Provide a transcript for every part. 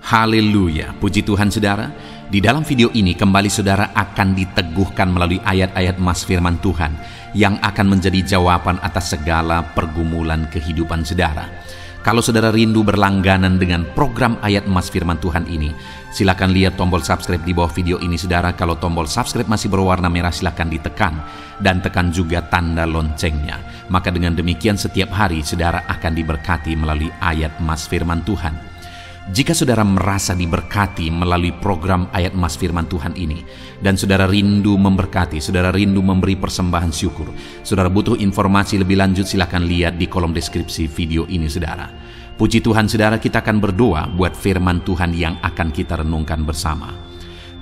Haleluya, puji Tuhan saudara. Di dalam video ini kembali saudara akan diteguhkan melalui ayat-ayat emas firman Tuhan yang akan menjadi jawaban atas segala pergumulan kehidupan saudara. Kalau saudara rindu berlangganan dengan program ayat emas firman Tuhan ini, silakan lihat tombol subscribe di bawah video ini saudara. Kalau tombol subscribe masih berwarna merah, silakan ditekan dan tekan juga tanda loncengnya. Maka dengan demikian setiap hari saudara akan diberkati melalui ayat emas firman Tuhan. Jika saudara merasa diberkati melalui program ayat emas firman Tuhan ini, dan saudara rindu memberkati, saudara rindu memberi persembahan syukur, saudara butuh informasi lebih lanjut, silakan lihat di kolom deskripsi video ini saudara. Puji Tuhan saudara, kita akan berdoa buat firman Tuhan yang akan kita renungkan bersama.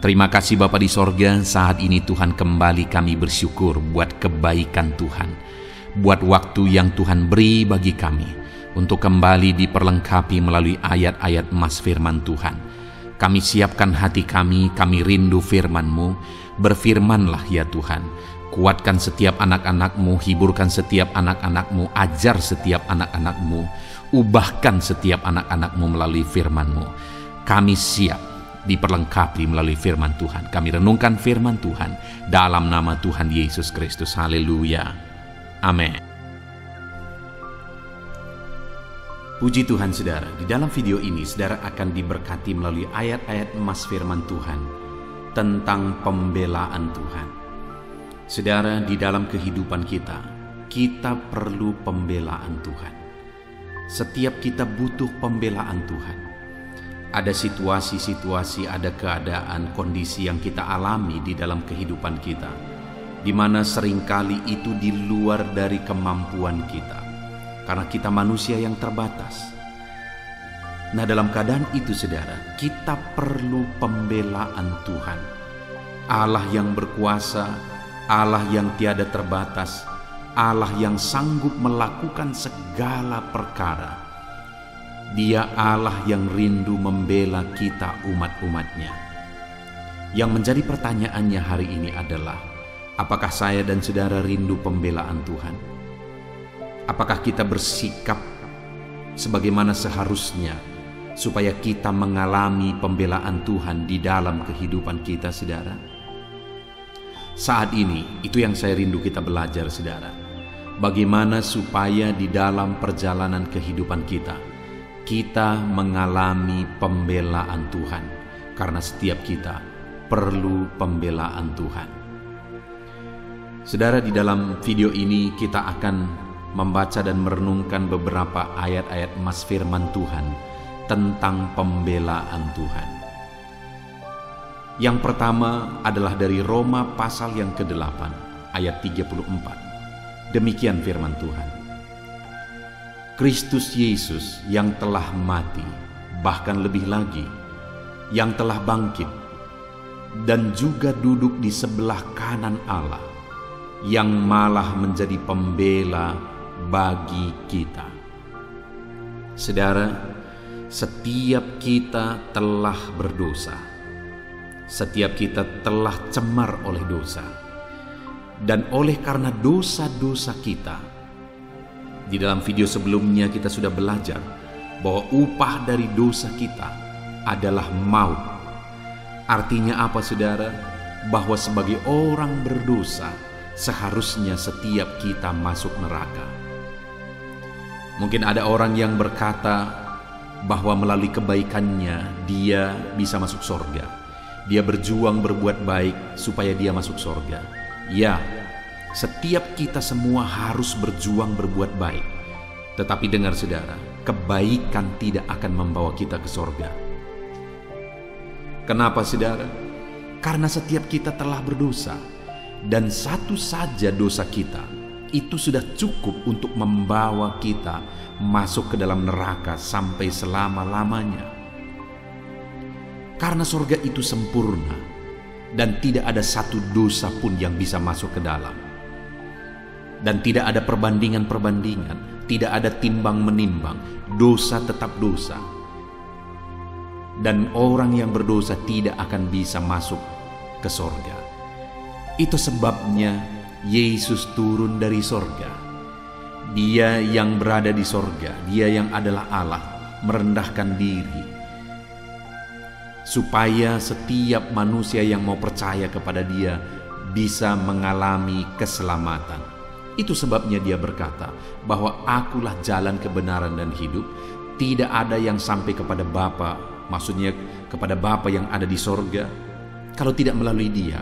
Terima kasih Bapa di sorga, saat ini Tuhan kembali kami bersyukur buat kebaikan Tuhan, buat waktu yang Tuhan beri bagi kami untuk kembali diperlengkapi melalui ayat-ayat emas firman Tuhan. Kami siapkan hati kami rindu firman-Mu. Berfirmanlah ya Tuhan. Kuatkan setiap anak-anak-Mu, hiburkan setiap anak-anak-Mu, ajar setiap anak-anak-Mu, ubahkan setiap anak-anak-Mu melalui firman-Mu. Kami siap diperlengkapi melalui firman Tuhan. Kami renungkan firman Tuhan dalam nama Tuhan Yesus Kristus. Haleluya. Amin. Puji Tuhan saudara, di dalam video ini saudara akan diberkati melalui ayat-ayat emas firman Tuhan tentang pembelaan Tuhan. Saudara, di dalam kehidupan kita perlu pembelaan Tuhan. Setiap kita butuh pembelaan Tuhan. Ada situasi-situasi, ada keadaan, kondisi yang kita alami di dalam kehidupan kita, di mana seringkali itu di luar dari kemampuan kita. Karena kita manusia yang terbatas. Nah, dalam keadaan itu saudara, kita perlu pembelaan Tuhan. Allah yang berkuasa, Allah yang tiada terbatas, Allah yang sanggup melakukan segala perkara. Dia Allah yang rindu membela kita umat-umatnya. Yang menjadi pertanyaannya hari ini adalah, apakah saya dan saudara rindu pembelaan Tuhan? Apakah kita bersikap sebagaimana seharusnya supaya kita mengalami pembelaan Tuhan di dalam kehidupan kita, saudara? Saat ini, itu yang saya rindu kita belajar, saudara. Bagaimana supaya di dalam perjalanan kehidupan kita mengalami pembelaan Tuhan. Karena setiap kita perlu pembelaan Tuhan. Saudara, di dalam video ini kita akan membaca dan merenungkan beberapa ayat-ayat emas firman Tuhan tentang pembelaan Tuhan. Yang pertama adalah dari Roma pasal yang ke-8 ayat 34. Demikian firman Tuhan. Kristus Yesus yang telah mati, bahkan lebih lagi, yang telah bangkit, dan juga duduk di sebelah kanan Allah, yang malah menjadi pembela bagi kita. Saudara, setiap kita telah berdosa. Setiap kita telah cemar oleh dosa. Dan oleh karena dosa-dosa kita, di dalam video sebelumnya kita sudah belajar bahwa upah dari dosa kita adalah maut. Artinya apa saudara? Bahwa sebagai orang berdosa, seharusnya setiap kita masuk neraka. Mungkin ada orang yang berkata bahwa melalui kebaikannya dia bisa masuk sorga. Dia berjuang berbuat baik supaya dia masuk sorga. Ya, setiap kita semua harus berjuang berbuat baik. Tetapi dengar saudara, kebaikan tidak akan membawa kita ke sorga. Kenapa saudara? Karena setiap kita telah berdosa. Dan satu saja dosa kita itu sudah cukup untuk membawa kita masuk ke dalam neraka sampai selama-lamanya. Karena surga itu sempurna dan tidak ada satu dosa pun yang bisa masuk ke dalam. Dan tidak ada perbandingan-perbandingan, tidak ada timbang-menimbang, dosa tetap dosa. Dan orang yang berdosa tidak akan bisa masuk ke surga. Itu sebabnya Yesus turun dari sorga. Dia yang berada di sorga, dia yang adalah Allah, merendahkan diri supaya setiap manusia yang mau percaya kepada Dia bisa mengalami keselamatan. Itu sebabnya Dia berkata bahwa Akulah jalan kebenaran dan hidup. Tidak ada yang sampai kepada Bapa, maksudnya kepada Bapa yang ada di sorga, kalau tidak melalui Dia.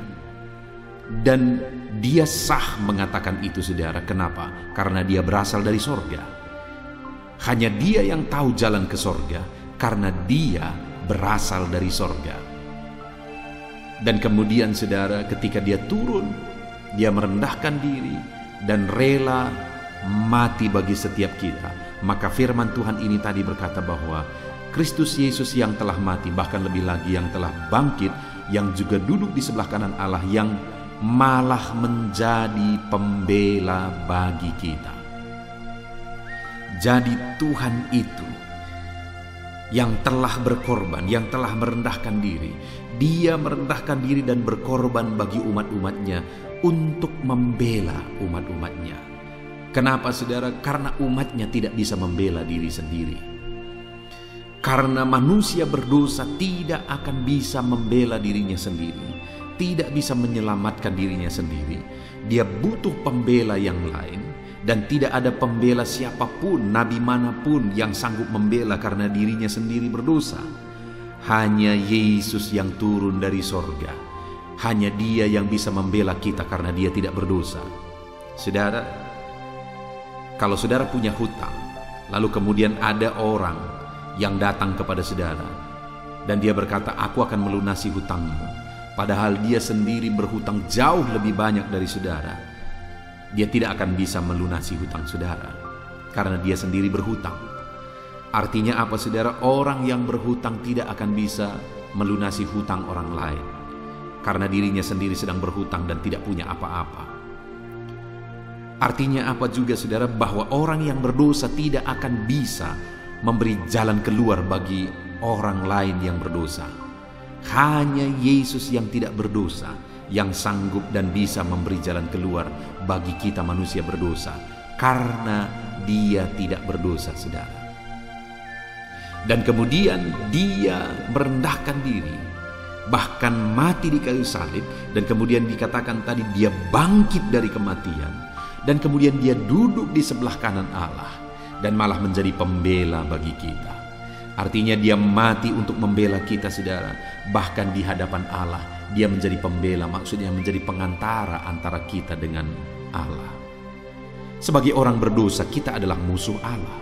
Dan Dia sah mengatakan itu, saudara. Kenapa? Karena Dia berasal dari sorga. Hanya Dia yang tahu jalan ke sorga, karena Dia berasal dari sorga. Dan kemudian, saudara, ketika Dia turun, Dia merendahkan diri dan rela mati bagi setiap kita. Maka firman Tuhan ini tadi berkata bahwa Kristus Yesus yang telah mati, bahkan lebih lagi yang telah bangkit, yang juga duduk di sebelah kanan Allah, yang malah menjadi pembela bagi kita. Jadi Tuhan itu yang telah berkorban, yang telah merendahkan diri. Dia merendahkan diri dan berkorban bagi umat-umatnya untuk membela umat-umatnya. Kenapa, saudara? Karena umatnya tidak bisa membela diri sendiri. Karena manusia berdosa tidak akan bisa membela dirinya sendiri, tidak bisa menyelamatkan dirinya sendiri. Dia butuh pembela yang lain, dan tidak ada pembela siapapun, nabi manapun yang sanggup membela karena dirinya sendiri berdosa. Hanya Yesus yang turun dari sorga. Hanya Dia yang bisa membela kita karena Dia tidak berdosa. Saudara, kalau saudara punya hutang, lalu kemudian ada orang yang datang kepada saudara dan dia berkata, "Aku akan melunasi hutangmu," padahal dia sendiri berhutang jauh lebih banyak dari saudara, dia tidak akan bisa melunasi hutang saudara karena dia sendiri berhutang. Artinya apa, saudara? Orang yang berhutang tidak akan bisa melunasi hutang orang lain karena dirinya sendiri sedang berhutang dan tidak punya apa-apa. Artinya apa juga, saudara? Bahwa orang yang berdosa tidak akan bisa memberi jalan keluar bagi orang lain yang berdosa. Hanya Yesus yang tidak berdosa yang sanggup dan bisa memberi jalan keluar bagi kita manusia berdosa, karena Dia tidak berdosa, saudara. Dan kemudian Dia merendahkan diri, bahkan mati di kayu salib, dan kemudian dikatakan tadi Dia bangkit dari kematian. Dan kemudian Dia duduk di sebelah kanan Allah dan malah menjadi pembela bagi kita. Artinya Dia mati untuk membela kita, saudara. Bahkan di hadapan Allah Dia menjadi pembela, maksudnya menjadi pengantara antara kita dengan Allah. Sebagai orang berdosa, kita adalah musuh Allah.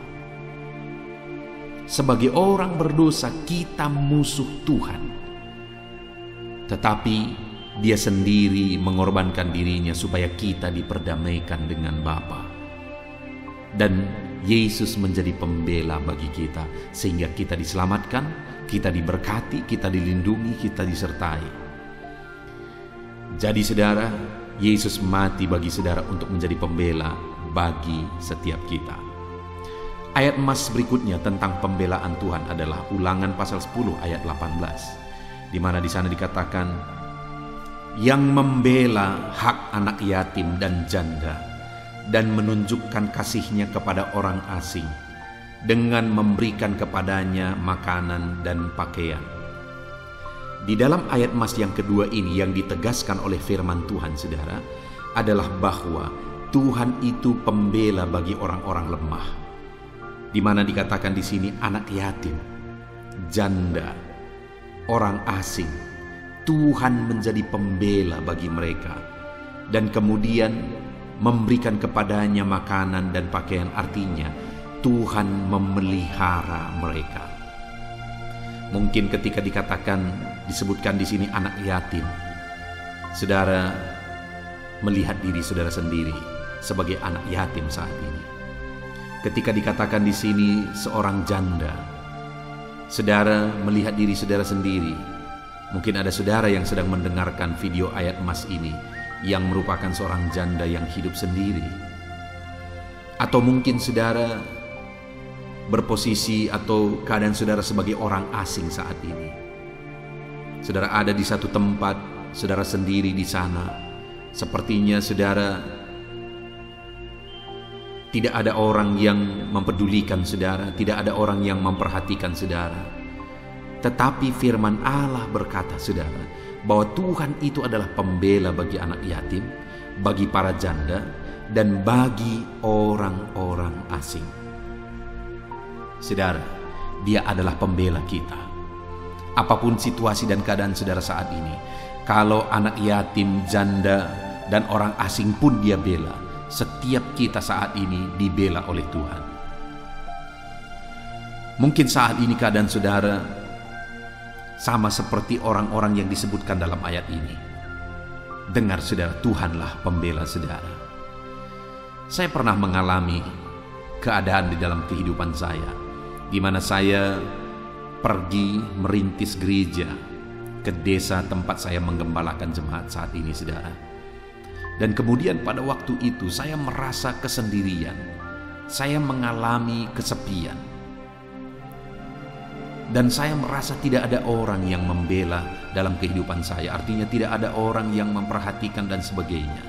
Sebagai orang berdosa, kita musuh Tuhan. Tetapi Dia sendiri mengorbankan dirinya supaya kita diperdamaikan dengan Bapa. Dan Yesus menjadi pembela bagi kita, sehingga kita diselamatkan, kita diberkati, kita dilindungi, kita disertai. Jadi, saudara, Yesus mati bagi saudara untuk menjadi pembela bagi setiap kita. Ayat emas berikutnya tentang pembelaan Tuhan adalah Ulangan pasal 10 ayat 18, di mana di sana dikatakan, yang membela hak anak yatim dan janda dan menunjukkan kasih-Nya kepada orang asing dengan memberikan kepadanya makanan dan pakaian. Di dalam ayat emas yang kedua ini yang ditegaskan oleh firman Tuhan, saudara, adalah bahwa Tuhan itu pembela bagi orang-orang lemah. Di mana dikatakan di sini anak yatim, janda, orang asing. Tuhan menjadi pembela bagi mereka dan kemudian memberikan kepadanya makanan dan pakaian. Artinya Tuhan memelihara mereka. Mungkin ketika disebutkan di sini anak yatim, saudara melihat diri saudara sendiri sebagai anak yatim saat ini. Ketika dikatakan di sini seorang janda, saudara melihat diri saudara sendiri. Mungkin ada saudara yang sedang mendengarkan video ayat emas ini yang merupakan seorang janda yang hidup sendiri. Atau mungkin saudara berposisi atau keadaan saudara sebagai orang asing saat ini. Saudara ada di satu tempat, saudara sendiri di sana. Sepertinya saudara tidak ada orang yang mempedulikan saudara, tidak ada orang yang memperhatikan saudara. Tetapi firman Allah berkata, saudara, bahwa Tuhan itu adalah pembela bagi anak yatim, bagi para janda, dan bagi orang-orang asing. Saudara, Dia adalah pembela kita. Apapun situasi dan keadaan saudara saat ini, kalau anak yatim, janda, dan orang asing pun Dia bela, setiap kita saat ini dibela oleh Tuhan. Mungkin saat ini keadaan saudara sama seperti orang-orang yang disebutkan dalam ayat ini. Dengar saudara, Tuhanlah pembela saudara. Saya pernah mengalami keadaan di dalam kehidupan saya, di mana saya pergi merintis gereja ke desa tempat saya menggembalakan jemaat saat ini, saudara. Dan kemudian pada waktu itu saya merasa kesendirian, saya mengalami kesepian, dan saya merasa tidak ada orang yang membela dalam kehidupan saya. Artinya tidak ada orang yang memperhatikan dan sebagainya.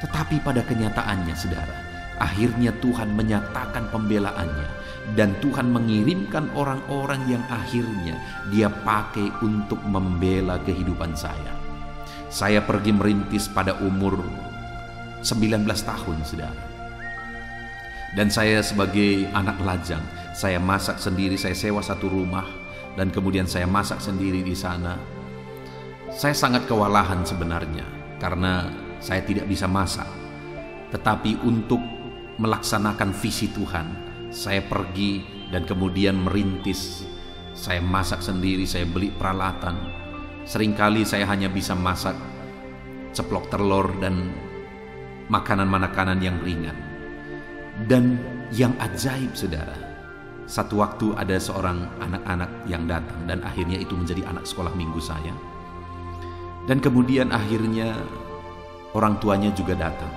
Tetapi pada kenyataannya, saudara, akhirnya Tuhan menyatakan pembelaannya, dan Tuhan mengirimkan orang-orang yang akhirnya Dia pakai untuk membela kehidupan saya. Saya pergi merintis pada umur 19 tahun, saudara. Dan saya sebagai anak lajang, saya masak sendiri, saya sewa satu rumah, dan kemudian saya masak sendiri di sana. Saya sangat kewalahan sebenarnya, karena saya tidak bisa masak. Tetapi untuk melaksanakan visi Tuhan, saya pergi dan kemudian merintis. Saya masak sendiri, saya beli peralatan. Seringkali saya hanya bisa masak ceplok telur dan makanan-makanan yang ringan. Dan yang ajaib, saudara, satu waktu ada seorang anak-anak yang datang, dan akhirnya itu menjadi anak sekolah minggu saya. Dan kemudian akhirnya orang tuanya juga datang.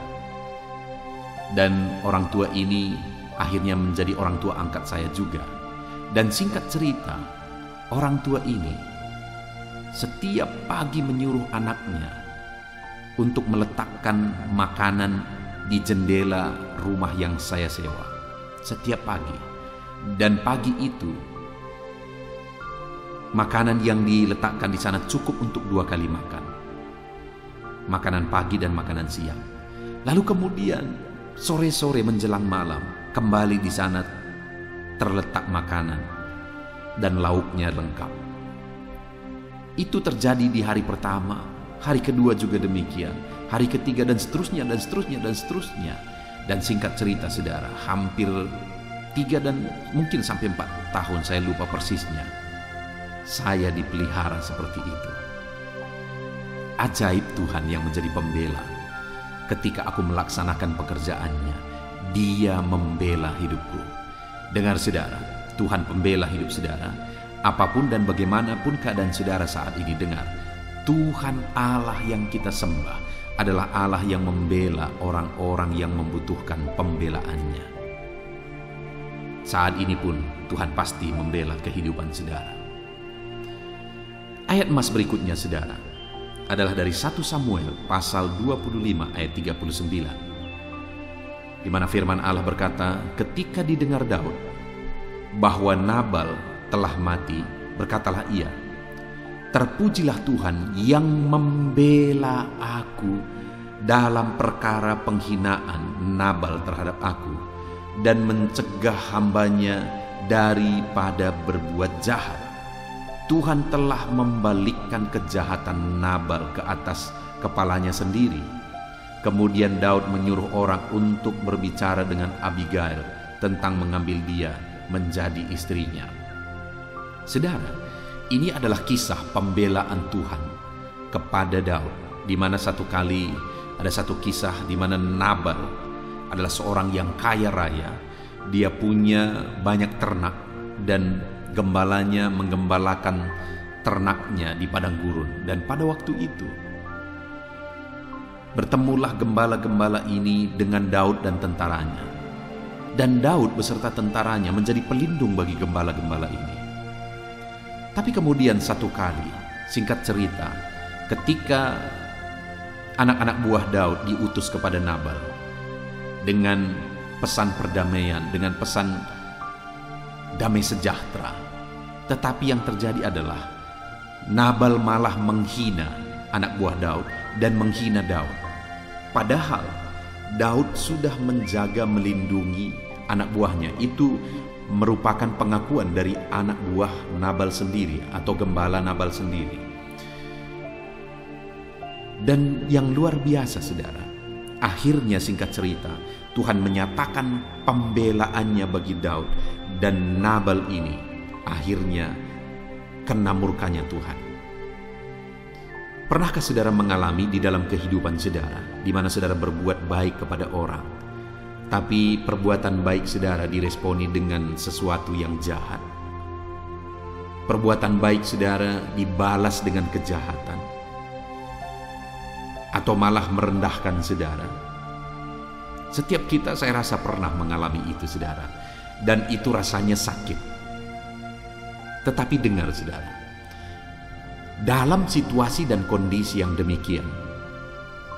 Dan orang tua ini akhirnya menjadi orang tua angkat saya juga. Dan singkat cerita, orang tua ini setiap pagi menyuruh anaknya untuk meletakkan makanan di jendela rumah yang saya sewa. Setiap pagi. Dan pagi itu, makanan yang diletakkan di sana cukup untuk 2 kali makan. Makanan pagi dan makanan siang. Lalu kemudian sore-sore menjelang malam, kembali di sana terletak makanan dan lauknya lengkap. Itu terjadi di hari pertama, hari kedua juga demikian, hari ketiga, dan seterusnya dan seterusnya dan seterusnya. Dan singkat cerita, saudara, hampir 3 dan mungkin sampai 4 tahun, saya lupa persisnya, saya dipelihara seperti itu. Ajaib Tuhan yang menjadi pembela. Ketika aku melaksanakan pekerjaannya, Dia membela hidupku. Dengar saudara, Tuhan pembela hidup saudara. Apapun dan bagaimanapun keadaan saudara saat ini, dengar, Tuhan Allah yang kita sembah adalah Allah yang membela orang-orang yang membutuhkan pembelaannya. Saat ini pun Tuhan pasti membela kehidupan saudara. Ayat emas berikutnya, saudara, adalah dari 1 Samuel pasal 25 ayat 39, di mana firman Allah berkata, ketika didengar Daud bahwa Nabal telah mati, berkatalah ia, terpujilah Tuhan yang membela aku dalam perkara penghinaan Nabal terhadap aku, dan mencegah hambanya daripada berbuat jahat. Tuhan telah membalikkan kejahatan Nabal ke atas kepalanya sendiri. Kemudian Daud menyuruh orang untuk berbicara dengan Abigail tentang mengambil dia menjadi istrinya. Saudara, ini adalah kisah pembelaan Tuhan kepada Daud, di mana satu kali ada satu kisah di mana Nabal adalah seorang yang kaya raya. Dia punya banyak ternak dan gembalanya menggembalakan ternaknya di padang gurun. Dan pada waktu itu bertemulah gembala-gembala ini dengan Daud dan tentaranya. Dan Daud beserta tentaranya menjadi pelindung bagi gembala-gembala ini. Tapi kemudian satu kali, singkat cerita, ketika anak-anak buah Daud diutus kepada Nabal dengan pesan perdamaian, dengan pesan damai sejahtera, Tetapi yang terjadi adalah Nabal malah menghina anak buah Daud dan menghina Daud. Padahal Daud sudah menjaga melindungi anak buahnya. Itu merupakan pengakuan dari anak buah Nabal sendiri atau gembala Nabal sendiri. Dan yang luar biasa saudara, akhirnya singkat cerita Tuhan menyatakan pembelaannya bagi Daud, dan Nabal ini akhirnya kena murkanya Tuhan. Pernahkah saudara mengalami di dalam kehidupan saudara di mana saudara berbuat baik kepada orang, tapi perbuatan baik saudara diresponi dengan sesuatu yang jahat? Perbuatan baik saudara dibalas dengan kejahatan, atau malah merendahkan saudara. Setiap kita saya rasa pernah mengalami itu saudara, dan itu rasanya sakit. Tetapi dengar saudara, dalam situasi dan kondisi yang demikian,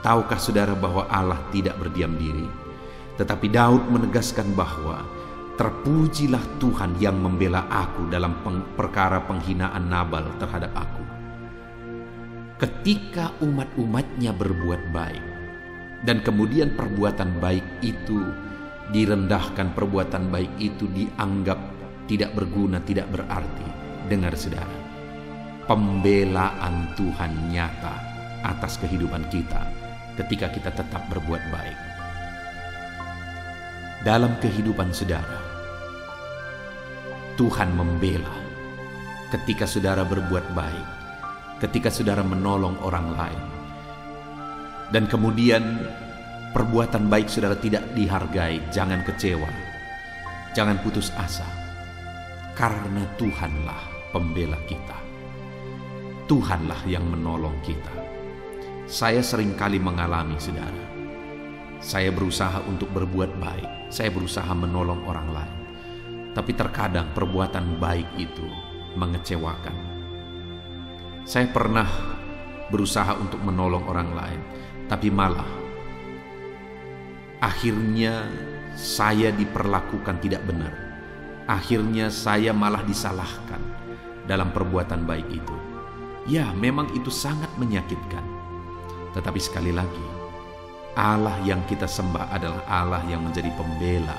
tahukah saudara bahwa Allah tidak berdiam diri? Tetapi Daud menegaskan bahwa terpujilah Tuhan yang membela aku dalam perkara penghinaan Nabal terhadap aku. Ketika umat-umatnya berbuat baik, dan kemudian perbuatan baik itu direndahkan, perbuatan baik itu dianggap tidak berguna, tidak berarti. Dengar saudara, pembelaan Tuhan nyata atas kehidupan kita ketika kita tetap berbuat baik. Dalam kehidupan saudara, Tuhan membela ketika saudara berbuat baik, ketika saudara menolong orang lain, dan kemudian perbuatan baik saudara tidak dihargai. Jangan kecewa, jangan putus asa, karena Tuhanlah pembela kita. Tuhanlah yang menolong kita. Saya seringkali mengalami saudara, saya berusaha untuk berbuat baik, saya berusaha menolong orang lain, tapi terkadang perbuatan baik itu mengecewakan. Saya pernah berusaha untuk menolong orang lain, tapi malah akhirnya saya diperlakukan tidak benar. Akhirnya saya malah disalahkan dalam perbuatan baik itu. Ya, memang itu sangat menyakitkan. Tetapi sekali lagi, Allah yang kita sembah adalah Allah yang menjadi pembela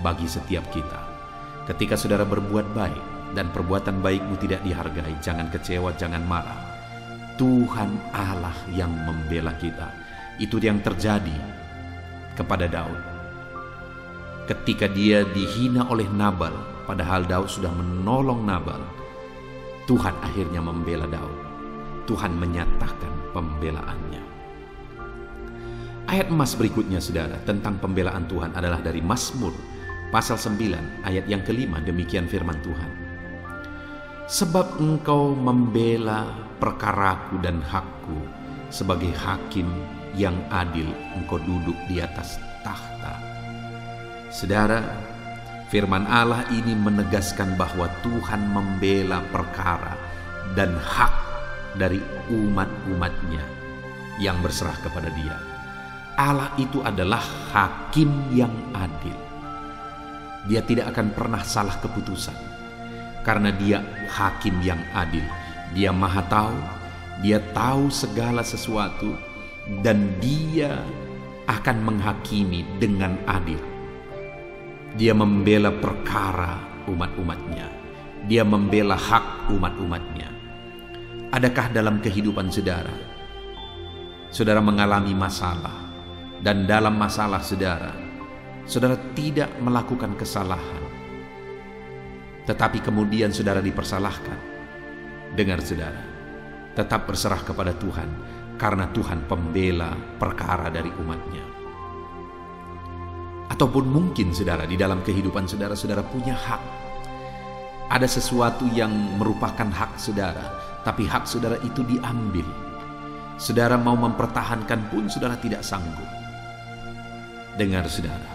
bagi setiap kita. Ketika saudara berbuat baik dan perbuatan baikmu tidak dihargai, jangan kecewa, jangan marah. Tuhan Allah yang membela kita. Itu yang terjadi kepada Daud. Ketika dia dihina oleh Nabal, padahal Daud sudah menolong Nabal, Tuhan akhirnya membela Daud. Tuhan menyatakan pembelaannya. Ayat emas berikutnya saudara tentang pembelaan Tuhan adalah dari Mazmur pasal 9 ayat yang kelima. Demikian firman Tuhan. Sebab engkau membela perkaraku dan hakku, sebagai hakim yang adil engkau duduk di atas tahta. Saudara, firman Allah ini menegaskan bahwa Tuhan membela perkara dan hak dari umat-umatnya yang berserah kepada Dia. Allah itu adalah hakim yang adil. Dia tidak akan pernah salah keputusan, karena Dia hakim yang adil. Dia maha tahu, Dia tahu segala sesuatu, dan Dia akan menghakimi dengan adil. Dia membela perkara umat-umatnya. Dia membela hak umat-umatnya. Adakah dalam kehidupan saudara, saudara mengalami masalah, dan dalam masalah saudara, saudara tidak melakukan kesalahan, tetapi kemudian saudara dipersalahkan? Dengar saudara, tetap berserah kepada Tuhan, karena Tuhan pembela perkara dari umatnya. Ataupun mungkin saudara, di dalam kehidupan saudara, saudara punya hak. Ada sesuatu yang merupakan hak saudara, tapi hak saudara itu diambil. Saudara mau mempertahankan pun saudara tidak sanggup. Dengar saudara,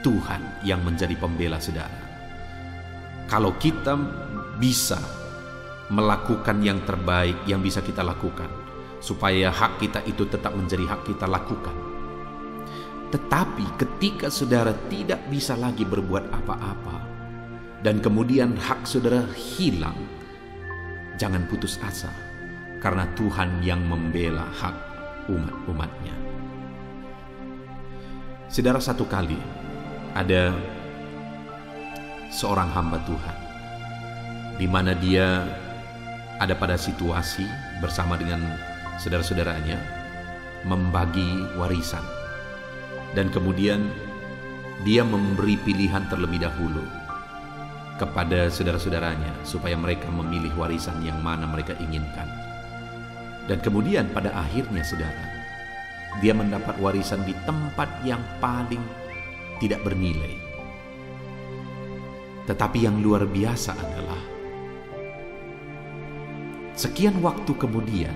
Tuhan yang menjadi pembela saudara. Kalau kita bisa melakukan yang terbaik yang bisa kita lakukan, supaya hak kita itu tetap menjadi hak kita, lakukan. Tetapi ketika saudara tidak bisa lagi berbuat apa-apa, dan kemudian hak saudara hilang, jangan putus asa, karena Tuhan yang membela hak umat-umatnya. Saudara, satu kali ada seorang hamba Tuhan, di mana dia ada pada situasi bersama dengan saudara-saudaranya membagi warisan, dan kemudian dia memberi pilihan terlebih dahulu kepada saudara-saudaranya supaya mereka memilih warisan yang mana mereka inginkan. Dan kemudian pada akhirnya, saudara, dia mendapat warisan di tempat yang paling tidak bernilai. Tetapi yang luar biasa adalah sekian waktu kemudian,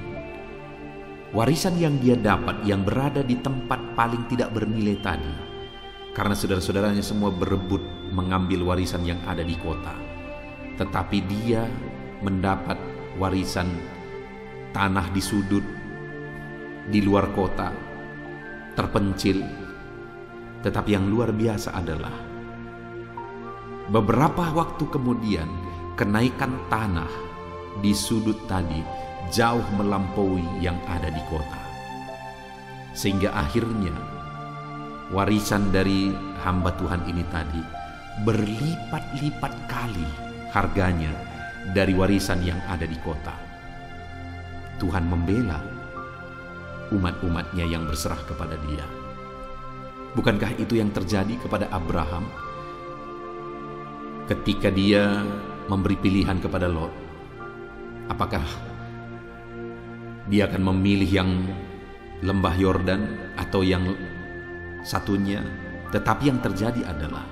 warisan yang dia dapat yang berada di tempat paling tidak bernilai tadi, karena saudara-saudaranya semua berebut mengambil warisan yang ada di kota, tetapi dia mendapat warisan tanah di sudut, di luar kota, terpencil. Tetapi yang luar biasa adalah beberapa waktu kemudian kenaikan tanah di sudut tadi jauh melampaui yang ada di kota, sehingga akhirnya warisan dari hamba Tuhan ini tadi berlipat-lipat kali harganya dari warisan yang ada di kota. Tuhan membela umat-umatnya yang berserah kepada dia. Bukankah itu yang terjadi kepada Abraham ketika dia memberi pilihan kepada Lot? Apakah dia akan memilih yang lembah Yordan atau yang satunya? Tetapi yang terjadi adalah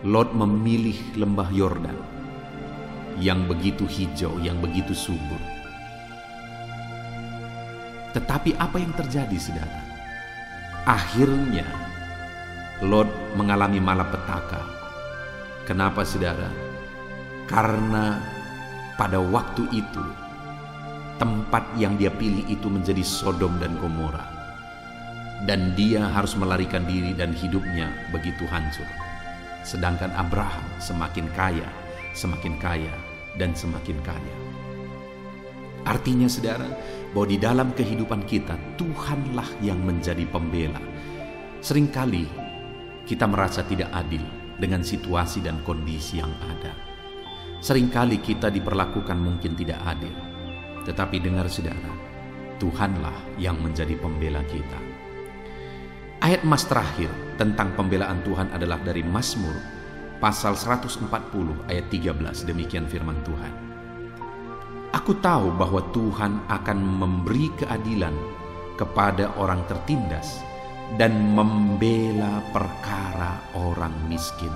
Lot memilih lembah Yordan yang begitu hijau, yang begitu subur. Tetapi apa yang terjadi, saudara? Akhirnya Lot mengalami malapetaka. Kenapa, saudara? Karena pada waktu itu tempat yang dia pilih itu menjadi Sodom dan Gomora, dan dia harus melarikan diri dan hidupnya begitu hancur. Sedangkan Abraham semakin kaya, dan semakin kaya. Artinya, saudara, bahwa di dalam kehidupan kita Tuhanlah yang menjadi pembela. Seringkali kita merasa tidak adil dengan situasi dan kondisi yang ada. Seringkali kita diperlakukan mungkin tidak adil. Tetapi dengar, saudara, Tuhanlah yang menjadi pembela kita. Ayat emas terakhir tentang pembelaan Tuhan adalah dari Mazmur pasal 140 ayat 13. Demikian firman Tuhan. Aku tahu bahwa Tuhan akan memberi keadilan kepada orang tertindas dan membela perkara orang miskin.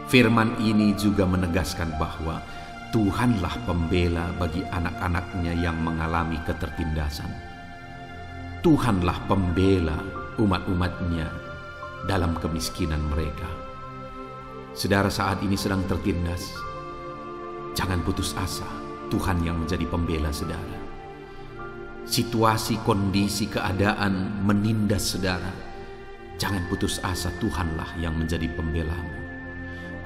Firman ini juga menegaskan bahwa Tuhanlah pembela bagi anak-anaknya yang mengalami ketertindasan. Tuhanlah pembela umat-umatnya dalam kemiskinan mereka. Saudara saat ini sedang tertindas, jangan putus asa. Tuhan yang menjadi pembela saudara. Situasi, kondisi, keadaan menindas saudara, jangan putus asa. Tuhanlah yang menjadi pembelamu.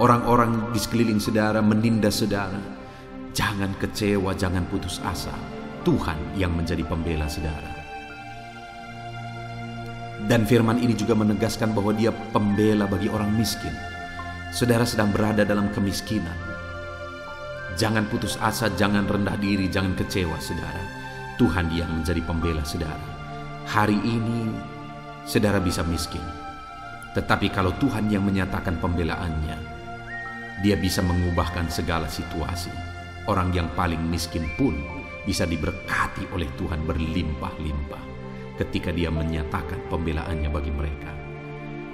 Orang-orang di sekeliling saudara menindas saudara, jangan kecewa, jangan putus asa. Tuhan yang menjadi pembela saudara. Dan firman ini juga menegaskan bahwa dia pembela bagi orang miskin. Saudara sedang berada dalam kemiskinan, jangan putus asa, jangan rendah diri, jangan kecewa, saudara. Tuhan yang menjadi pembela saudara. Hari ini saudara bisa miskin, tetapi kalau Tuhan yang menyatakan pembelaannya, dia bisa mengubahkan segala situasi. Orang yang paling miskin pun bisa diberkati oleh Tuhan berlimpah-limpah ketika dia menyatakan pembelaannya bagi mereka.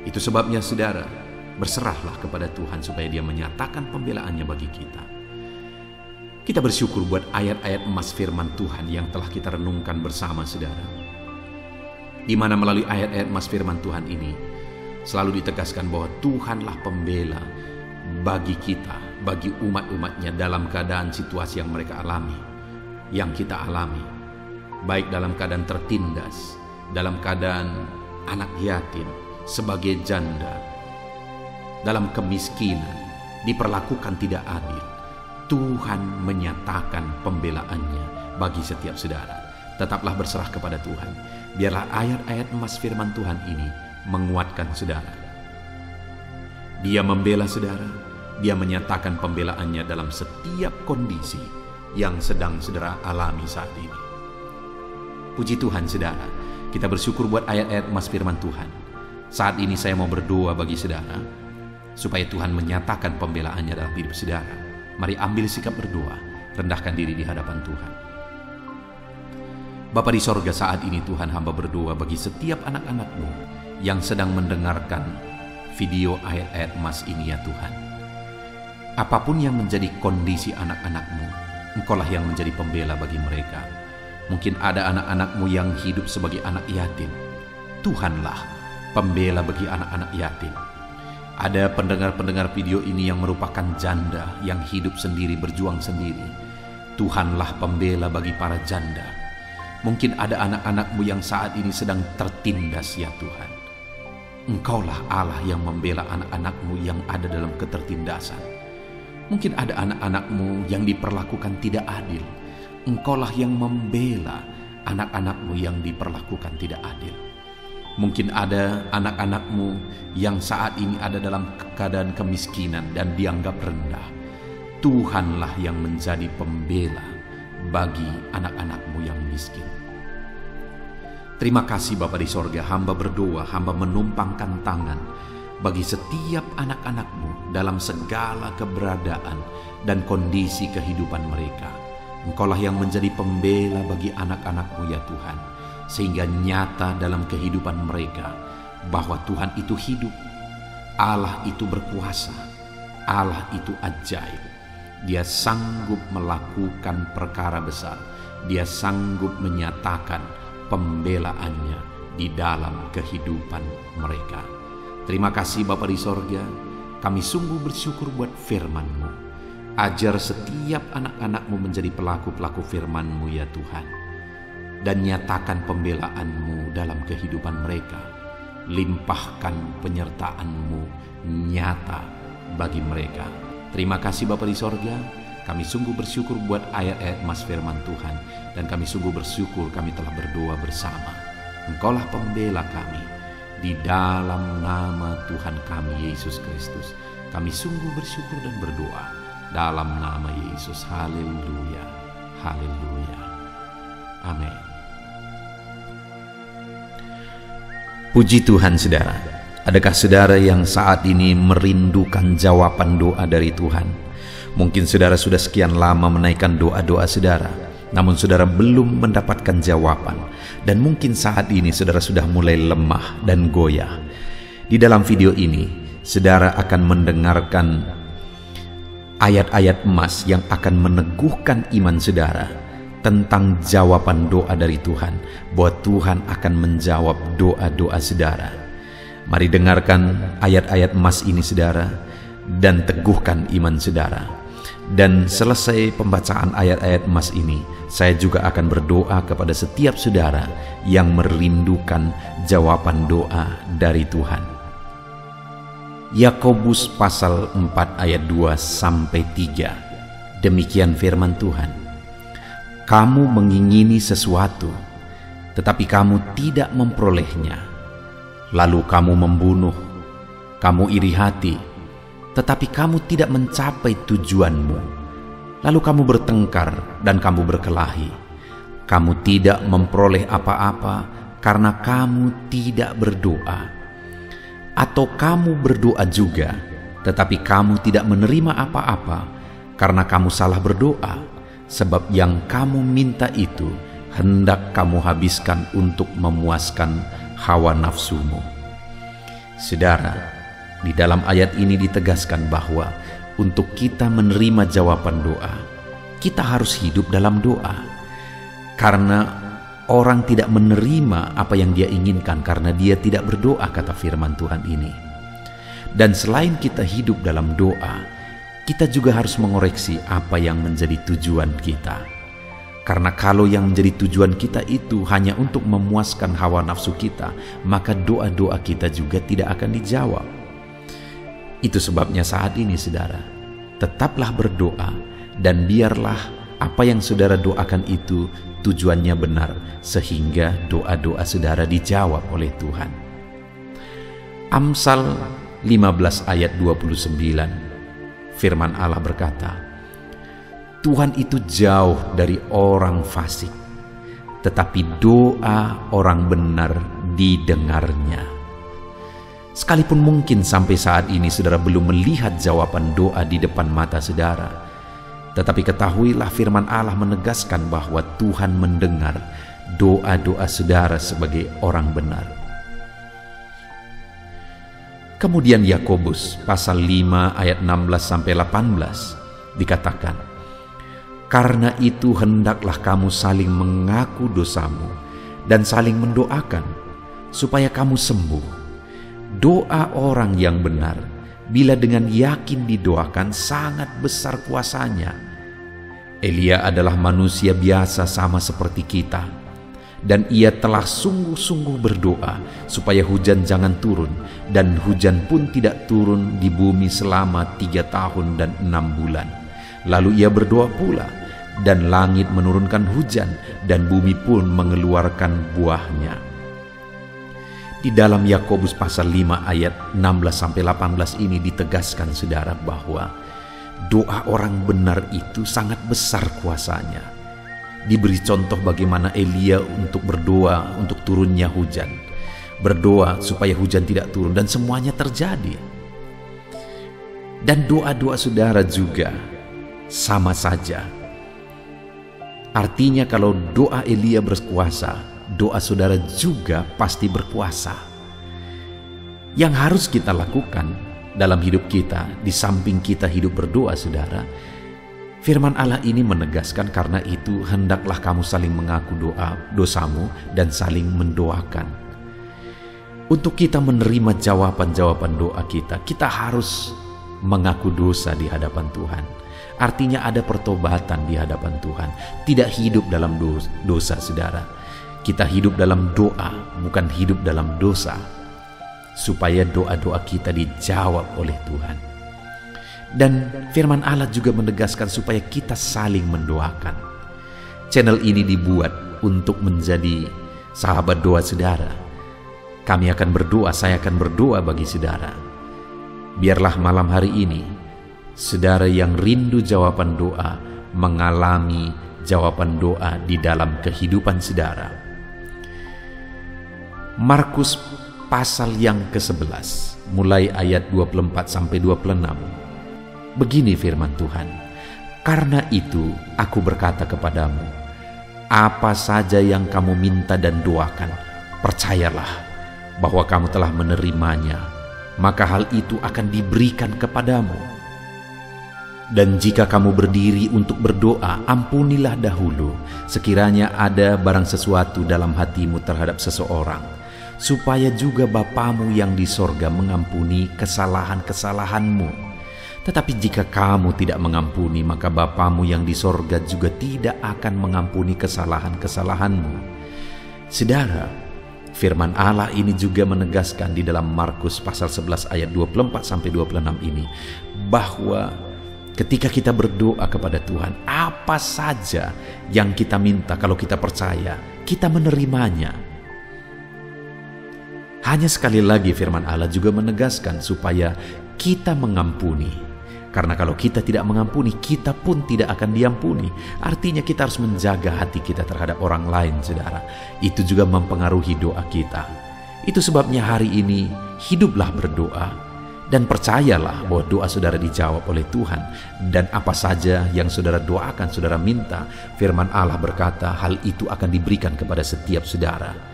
Itu sebabnya saudara, berserahlah kepada Tuhan supaya dia menyatakan pembelaannya bagi kita. Kita bersyukur buat ayat-ayat emas firman Tuhan yang telah kita renungkan bersama saudara, di mana melalui ayat-ayat emas firman Tuhan ini selalu ditegaskan bahwa Tuhanlah pembela bagi kita, bagi umat-umatnya dalam keadaan situasi yang mereka alami, yang kita alami, baik dalam keadaan tertindas, dalam keadaan anak yatim, sebagai janda, dalam kemiskinan, diperlakukan tidak adil. Tuhan menyatakan pembelaannya bagi setiap saudara. Tetaplah berserah kepada Tuhan. Biarlah ayat-ayat emas firman Tuhan ini menguatkan saudara. Dia membela saudara, dia menyatakan pembelaannya dalam setiap kondisi yang sedang saudara alami saat ini. Puji Tuhan saudara, kita bersyukur buat ayat-ayat emas firman Tuhan. Saat ini saya mau berdoa bagi saudara, supaya Tuhan menyatakan pembelaannya dalam hidup saudara. Mari ambil sikap berdoa, rendahkan diri di hadapan Tuhan. Bapa di sorga, saat ini Tuhan, hamba berdoa bagi setiap anak-anak-Mu yang sedang mendengarkan video ayat-ayat emas ini ya Tuhan. Apapun yang menjadi kondisi anak-anak-Mu, Engkaulah yang menjadi pembela bagi mereka. Mungkin ada anak-anak-Mu yang hidup sebagai anak yatim. Tuhanlah pembela bagi anak-anak yatim. Ada pendengar-pendengar video ini yang merupakan janda yang hidup sendiri, berjuang sendiri. Tuhanlah pembela bagi para janda. Mungkin ada anak-anak-Mu yang saat ini sedang tertindas ya Tuhan. Engkaulah Allah yang membela anak-anak-Mu yang ada dalam ketertindasan. Mungkin ada anak-anak-Mu yang diperlakukan tidak adil. Engkaulah yang membela anak-anak-Mu yang diperlakukan tidak adil. Mungkin ada anak-anak-Mu yang saat ini ada dalam keadaan kemiskinan dan dianggap rendah. Tuhanlah yang menjadi pembela bagi anak-anak-Mu yang miskin. Terima kasih Bapa di sorga, hamba berdoa, hamba menumpangkan tangan bagi setiap anak-anak-Mu dalam segala keberadaan dan kondisi kehidupan mereka. Engkaulah yang menjadi pembela bagi anak-anak-Mu ya Tuhan, sehingga nyata dalam kehidupan mereka bahwa Tuhan itu hidup, Allah itu berkuasa, Allah itu ajaib. Dia sanggup melakukan perkara besar. Dia sanggup menyatakan pembelaannya di dalam kehidupan mereka. Terima kasih Bapa di sorga, kami sungguh bersyukur buat firman-Mu. Ajar setiap anak-anak-Mu menjadi pelaku-pelaku firman-Mu ya Tuhan. Dan nyatakan pembelaan-Mu dalam kehidupan mereka. Limpahkan penyertaan-Mu nyata bagi mereka. Terima kasih Bapa di sorga, kami sungguh bersyukur buat ayat-ayat emas firman Tuhan. Dan kami sungguh bersyukur kami telah berdoa bersama. Engkaulah pembela kami. Di dalam nama Tuhan kami Yesus Kristus, kami sungguh bersyukur dan berdoa. Dalam nama Yesus, haleluya, haleluya, amin. Puji Tuhan saudara. Adakah saudara yang saat ini merindukan jawaban doa dari Tuhan? Mungkin saudara sudah sekian lama menaikkan doa-doa saudara, namun saudara belum mendapatkan jawaban. Dan mungkin saat ini saudara sudah mulai lemah dan goyah. Di dalam video ini, saudara akan mendengarkan ayat-ayat emas yang akan meneguhkan iman saudara tentang jawaban doa dari Tuhan, bahwa Tuhan akan menjawab doa-doa saudara. Mari dengarkan ayat-ayat emas ini saudara, dan teguhkan iman saudara. Dan selesai pembacaan ayat-ayat emas ini, saya juga akan berdoa kepada setiap saudara yang merindukan jawaban doa dari Tuhan. Yakobus pasal 4 ayat 2-3. Demikian firman Tuhan. Kamu mengingini sesuatu, tetapi kamu tidak memperolehnya. Lalu kamu membunuh, kamu iri hati, tetapi kamu tidak mencapai tujuanmu. Lalu kamu bertengkar dan kamu berkelahi. Kamu tidak memperoleh apa-apa karena kamu tidak berdoa. Atau kamu berdoa juga, tetapi kamu tidak menerima apa-apa karena kamu salah berdoa, sebab yang kamu minta itu hendak kamu habiskan untuk memuaskan hawa nafsumu. Saudara, di dalam ayat ini ditegaskan bahwa untuk kita menerima jawaban doa, kita harus hidup dalam doa. Karena orang tidak menerima apa yang dia inginkan karena dia tidak berdoa, kata firman Tuhan ini. Dan selain kita hidup dalam doa, kita juga harus mengoreksi apa yang menjadi tujuan kita. Karena kalau yang menjadi tujuan kita itu hanya untuk memuaskan hawa nafsu kita, maka doa-doa kita juga tidak akan dijawab. Itu sebabnya saat ini saudara, tetaplah berdoa dan biarlah apa yang saudara doakan itu tujuannya benar, sehingga doa-doa saudara dijawab oleh Tuhan. Amsal 15 ayat 29, firman Allah berkata, Tuhan itu jauh dari orang fasik, tetapi doa orang benar didengarnya. Sekalipun mungkin sampai saat ini saudara belum melihat jawaban doa di depan mata saudara, tetapi ketahuilah firman Allah menegaskan bahwa Tuhan mendengar doa-doa saudara sebagai orang benar. Kemudian Yakobus pasal 5 ayat 16-18 dikatakan, karena itu hendaklah kamu saling mengaku dosamu dan saling mendoakan supaya kamu sembuh. Doa orang yang benar bila dengan yakin didoakan sangat besar kuasanya. Elia adalah manusia biasa sama seperti kita, dan ia telah sungguh-sungguh berdoa supaya hujan jangan turun, dan hujan pun tidak turun di bumi selama 3 tahun dan 6 bulan. Lalu ia berdoa pula, dan langit menurunkan hujan, dan bumi pun mengeluarkan buahnya. Di dalam Yakobus pasal 5 ayat 16-18 ini ditegaskan saudara bahwa doa orang benar itu sangat besar kuasanya. Diberi contoh bagaimana Elia untuk berdoa untuk turunnya hujan, berdoa supaya hujan tidak turun, dan semuanya terjadi. Dan doa-doa saudara juga sama saja. Artinya kalau doa Elia berkuasa, doa saudara juga pasti berkuasa. Yang harus kita lakukan dalam hidup kita, di samping kita hidup berdoa saudara, firman Allah ini menegaskan, karena itu hendaklah kamu saling mengaku dosamu dan saling mendoakan. Untuk kita menerima jawaban-jawaban doa kita, kita harus mengaku dosa di hadapan Tuhan. Artinya ada pertobatan di hadapan Tuhan, tidak hidup dalam dosa saudara. Kita hidup dalam doa, bukan hidup dalam dosa, supaya doa-doa kita dijawab oleh Tuhan. Dan firman Allah juga menegaskan supaya kita saling mendoakan. Channel ini dibuat untuk menjadi sahabat doa saudara. Kami akan berdoa, saya akan berdoa bagi saudara. Biarlah malam hari ini, saudara yang rindu jawaban doa, mengalami jawaban doa di dalam kehidupan saudara. Markus pasal yang ke-11, mulai ayat 24-26. Begini firman Tuhan, karena itu aku berkata kepadamu, apa saja yang kamu minta dan doakan, percayalah bahwa kamu telah menerimanya, maka hal itu akan diberikan kepadamu. Dan jika kamu berdiri untuk berdoa, ampunilah dahulu sekiranya ada barang sesuatu dalam hatimu terhadap seseorang, supaya juga Bapamu yang di sorga mengampuni kesalahan-kesalahanmu. Tetapi jika kamu tidak mengampuni, maka Bapamu yang di sorga juga tidak akan mengampuni kesalahan-kesalahanmu. Saudara, firman Allah ini juga menegaskan di dalam Markus pasal 11 ayat 24-26 ini, bahwa ketika kita berdoa kepada Tuhan, apa saja yang kita minta, kalau kita percaya, kita menerimanya. Hanya sekali lagi firman Allah juga menegaskan supaya kita mengampuni. Karena kalau kita tidak mengampuni, kita pun tidak akan diampuni. Artinya kita harus menjaga hati kita terhadap orang lain, saudara. Itu juga mempengaruhi doa kita. Itu sebabnya hari ini hiduplah berdoa, dan percayalah bahwa doa saudara dijawab oleh Tuhan. Dan apa saja yang saudara doakan, saudara minta, firman Allah berkata hal itu akan diberikan kepada setiap saudara.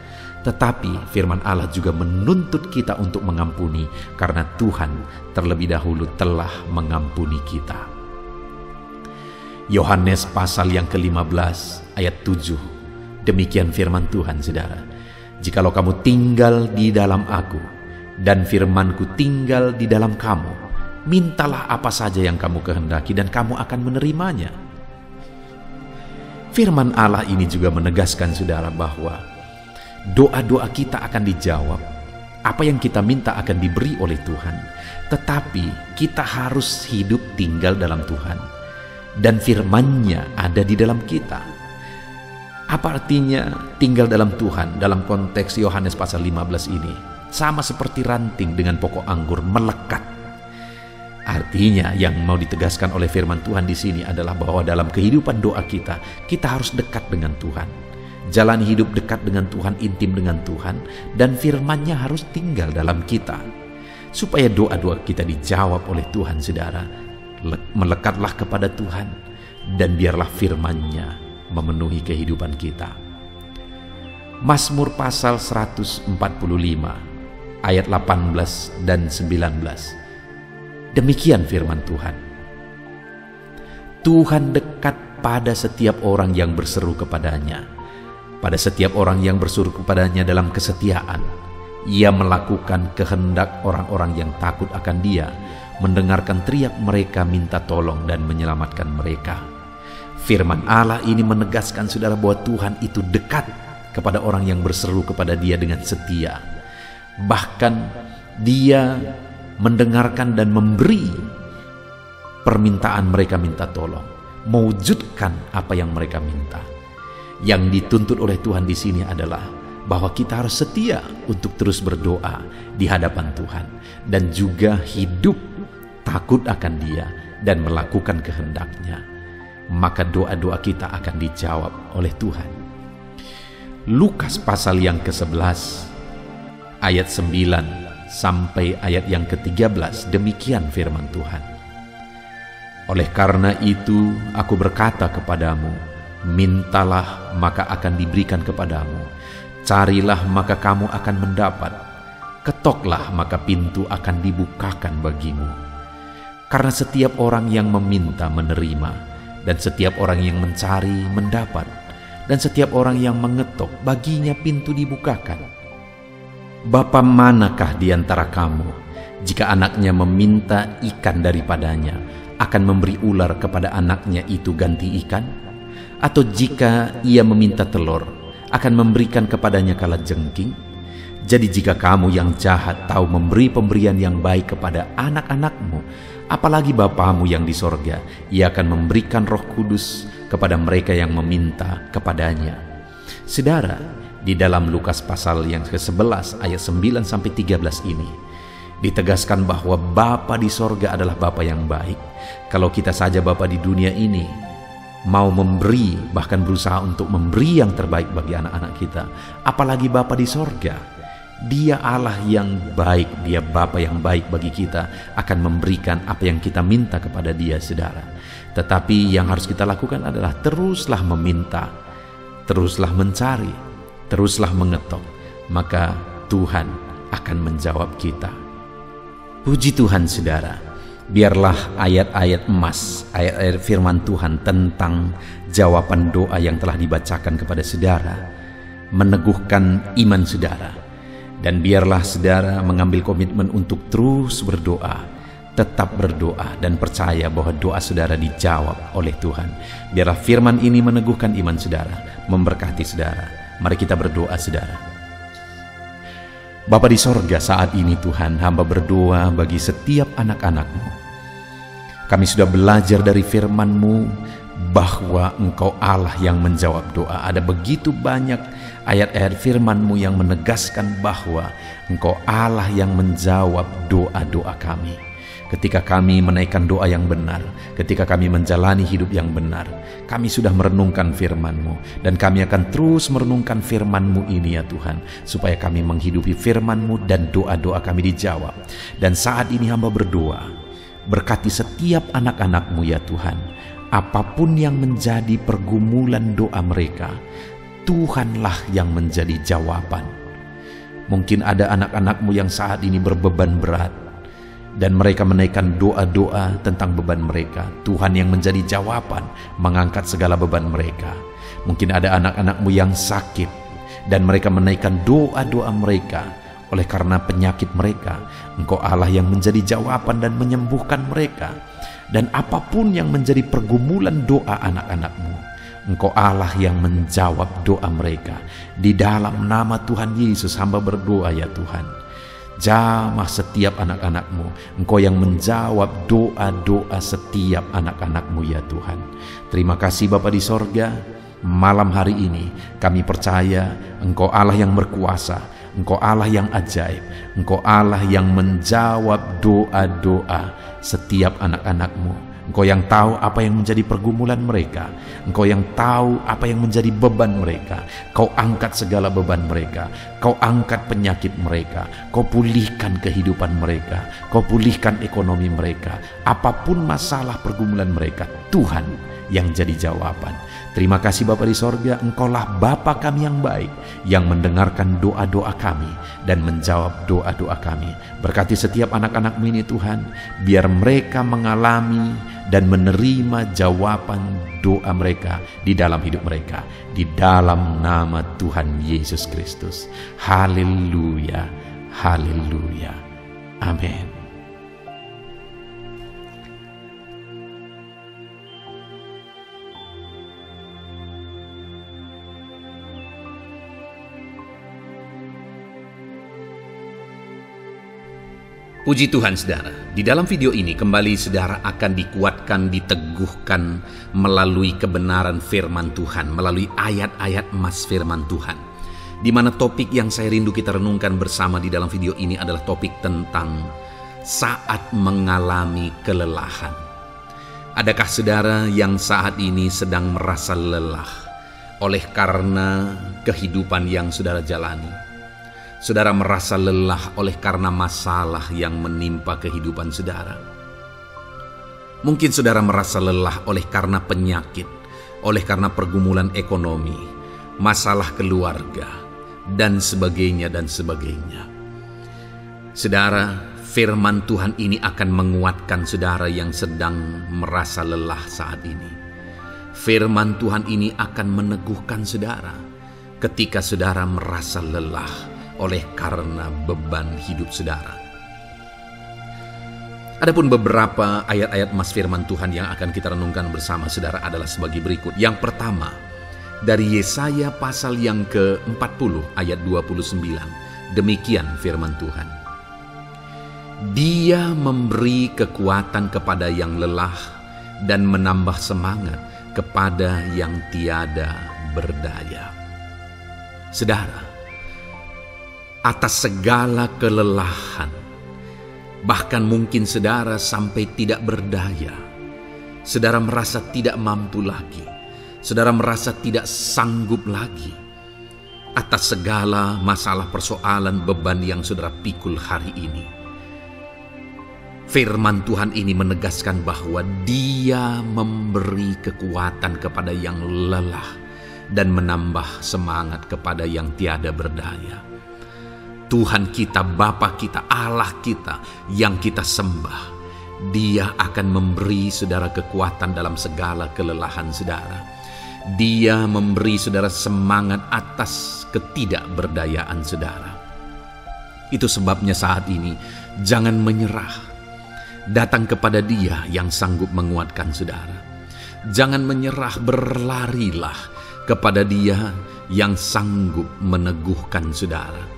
Tetapi firman Allah juga menuntut kita untuk mengampuni, karena Tuhan terlebih dahulu telah mengampuni kita. Yohanes pasal yang ke-15 ayat 7. Demikian firman Tuhan saudara, jikalau kamu tinggal di dalam aku, dan firmanku tinggal di dalam kamu, mintalah apa saja yang kamu kehendaki dan kamu akan menerimanya. Firman Allah ini juga menegaskan saudara bahwa doa-doa kita akan dijawab, apa yang kita minta akan diberi oleh Tuhan. Tetapi kita harus hidup tinggal dalam Tuhan. dan firman-Nya ada di dalam kita. Apa artinya tinggal dalam Tuhan dalam konteks Yohanes pasal 15 ini? Sama seperti ranting dengan pokok anggur melekat. Artinya yang mau ditegaskan oleh firman Tuhan di sini adalah bahwa dalam kehidupan doa kita harus dekat dengan Tuhan. Jalan hidup dekat dengan Tuhan, intim dengan Tuhan, dan firman-Nya harus tinggal dalam kita. Supaya doa-doa kita dijawab oleh Tuhan, saudara, melekatlah kepada Tuhan, dan biarlah firman-Nya memenuhi kehidupan kita. Mazmur pasal 145 ayat 18 dan 19. Demikian firman Tuhan. Tuhan dekat pada setiap orang yang berseru kepadanya. Pada setiap orang yang berseru kepadanya dalam kesetiaan. Ia melakukan kehendak orang-orang yang takut akan Dia, mendengarkan teriak mereka minta tolong dan menyelamatkan mereka. Firman Allah ini menegaskan, saudara, bahwa Tuhan itu dekat kepada orang yang berseru kepada Dia dengan setia. Bahkan Dia mendengarkan dan memberi permintaan mereka minta tolong, mewujudkan apa yang mereka minta. Yang dituntut oleh Tuhan di sini adalah bahwa kita harus setia untuk terus berdoa di hadapan Tuhan dan juga hidup takut akan Dia dan melakukan kehendak-Nya. Maka doa-doa kita akan dijawab oleh Tuhan. Lukas pasal yang ke-11 ayat 9 sampai ayat yang ke-13, demikian firman Tuhan. Oleh karena itu aku berkata kepadamu, mintalah maka akan diberikan kepadamu, carilah maka kamu akan mendapat, ketoklah maka pintu akan dibukakan bagimu. Karena setiap orang yang meminta menerima, dan setiap orang yang mencari mendapat, dan setiap orang yang mengetok baginya pintu dibukakan. Bapa manakah di antara kamu, jika anaknya meminta ikan daripadanya, akan memberi ular kepada anaknya itu ganti ikan? Atau jika ia meminta telur, akan memberikan kepadanya kalajengking? Jadi jika kamu yang jahat tahu memberi pemberian yang baik kepada anak-anakmu, apalagi Bapamu yang di sorga, Ia akan memberikan Roh Kudus kepada mereka yang meminta kepadanya. Saudara, di dalam Lukas pasal yang ke-11 ayat 9 sampai 13 ini ditegaskan bahwa Bapa di sorga adalah Bapa yang baik. Kalau kita saja Bapa di dunia ini mau memberi, bahkan berusaha untuk memberi yang terbaik bagi anak-anak kita, apalagi Bapa di sorga. Dia Allah yang baik, Dia Bapa yang baik bagi kita, akan memberikan apa yang kita minta kepada Dia, saudara. Tetapi yang harus kita lakukan adalah teruslah meminta, teruslah mencari, teruslah mengetok, maka Tuhan akan menjawab kita. Puji Tuhan, saudara. Biarlah ayat-ayat emas, ayat-ayat firman Tuhan tentang jawaban doa yang telah dibacakan kepada saudara meneguhkan iman saudara. Dan biarlah saudara mengambil komitmen untuk terus berdoa, tetap berdoa, dan percaya bahwa doa saudara dijawab oleh Tuhan. Biarlah firman ini meneguhkan iman saudara, memberkati saudara. Mari kita berdoa, saudara. Bapa di sorga, saat ini Tuhan, hamba berdoa bagi setiap anak-anak-Mu. Kami sudah belajar dari firman-Mu bahwa Engkau Allah yang menjawab doa. Ada begitu banyak ayat-ayat firman-Mu yang menegaskan bahwa Engkau Allah yang menjawab doa-doa kami. Ketika kami menaikkan doa yang benar, ketika kami menjalani hidup yang benar, kami sudah merenungkan firman-Mu, dan kami akan terus merenungkan firman-Mu ini ya Tuhan, supaya kami menghidupi firman-Mu dan doa-doa kami dijawab. Dan saat ini hamba berdoa, berkati setiap anak-anak-Mu ya Tuhan, apapun yang menjadi pergumulan doa mereka, Tuhanlah yang menjadi jawaban. Mungkin ada anak-anak-Mu yang saat ini berbeban berat, dan mereka menaikkan doa-doa tentang beban mereka. Tuhan yang menjadi jawaban, mengangkat segala beban mereka. Mungkin ada anak-anak-Mu yang sakit, dan mereka menaikkan doa-doa mereka. Oleh karena penyakit mereka, Engkau Allah yang menjadi jawaban dan menyembuhkan mereka. Dan apapun yang menjadi pergumulan doa anak-anak-Mu, Engkau Allah yang menjawab doa mereka. Di dalam nama Tuhan Yesus hamba berdoa ya Tuhan. Jamah setiap anak-anak-Mu. Engkau yang menjawab doa-doa setiap anak-anak-Mu ya Tuhan. Terima kasih Bapa di sorga. Malam hari ini kami percaya Engkau Allah yang berkuasa, Engkau Allah yang ajaib, Engkau Allah yang menjawab doa-doa setiap anak-anak-Mu. Engkau yang tahu apa yang menjadi pergumulan mereka. Engkau yang tahu apa yang menjadi beban mereka. Kau angkat segala beban mereka. Kau angkat penyakit mereka. Kau pulihkan kehidupan mereka. Kau pulihkan ekonomi mereka. Apapun masalah pergumulan mereka, Tuhan yang jadi jawaban. Terima kasih Bapa di sorga, Engkaulah Bapa kami yang baik, yang mendengarkan doa-doa kami dan menjawab doa-doa kami. Berkati setiap anak-anak-Mu ini Tuhan, biar mereka mengalami dan menerima jawaban doa mereka di dalam hidup mereka. Di dalam nama Tuhan Yesus Kristus. Haleluya, haleluya, amin. Puji Tuhan saudara, di dalam video ini kembali saudara akan dikuatkan, diteguhkan melalui kebenaran firman Tuhan, melalui ayat-ayat emas firman Tuhan. Di mana topik yang saya rindu kita renungkan bersama di dalam video ini adalah topik tentang saat mengalami kelelahan. Adakah saudara yang saat ini sedang merasa lelah oleh karena kehidupan yang saudara jalani? Saudara merasa lelah oleh karena masalah yang menimpa kehidupan saudara. Mungkin saudara merasa lelah oleh karena penyakit, oleh karena pergumulan ekonomi, masalah keluarga, dan sebagainya dan sebagainya. Saudara, firman Tuhan ini akan menguatkan saudara yang sedang merasa lelah saat ini. Firman Tuhan ini akan meneguhkan saudara ketika saudara merasa lelah oleh karena beban hidup saudara. Adapun beberapa ayat-ayat emas firman Tuhan yang akan kita renungkan bersama saudara adalah sebagai berikut. Yang pertama, dari Yesaya pasal yang ke-40 ayat 29. Demikian firman Tuhan. Dia memberi kekuatan kepada yang lelah dan menambah semangat kepada yang tiada berdaya. Saudara, atas segala kelelahan, bahkan mungkin saudara sampai tidak berdaya, saudara merasa tidak mampu lagi, saudara merasa tidak sanggup lagi, atas segala masalah persoalan beban yang saudara pikul hari ini. Firman Tuhan ini menegaskan bahwa Dia memberi kekuatan kepada yang lelah dan menambah semangat kepada yang tiada berdaya. Tuhan kita, Bapa kita, Allah kita yang kita sembah, Dia akan memberi saudara kekuatan dalam segala kelelahan saudara. Dia memberi saudara semangat atas ketidakberdayaan saudara. Itu sebabnya saat ini jangan menyerah. Datang kepada Dia yang sanggup menguatkan saudara. Jangan menyerah, berlarilah kepada Dia yang sanggup meneguhkan saudara.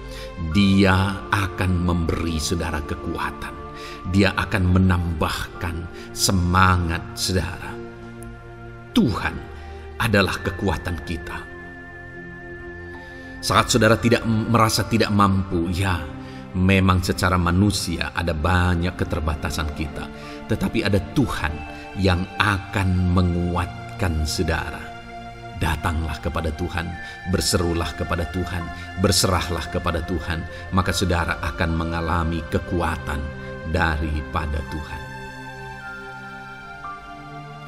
Dia akan memberi saudara kekuatan. Dia akan menambahkan semangat saudara. Tuhan adalah kekuatan kita. Saat saudara merasa tidak mampu, ya memang secara manusia ada banyak keterbatasan kita. Tetapi ada Tuhan yang akan menguatkan saudara. Datanglah kepada Tuhan, berserulah kepada Tuhan, berserahlah kepada Tuhan, maka saudara akan mengalami kekuatan daripada Tuhan.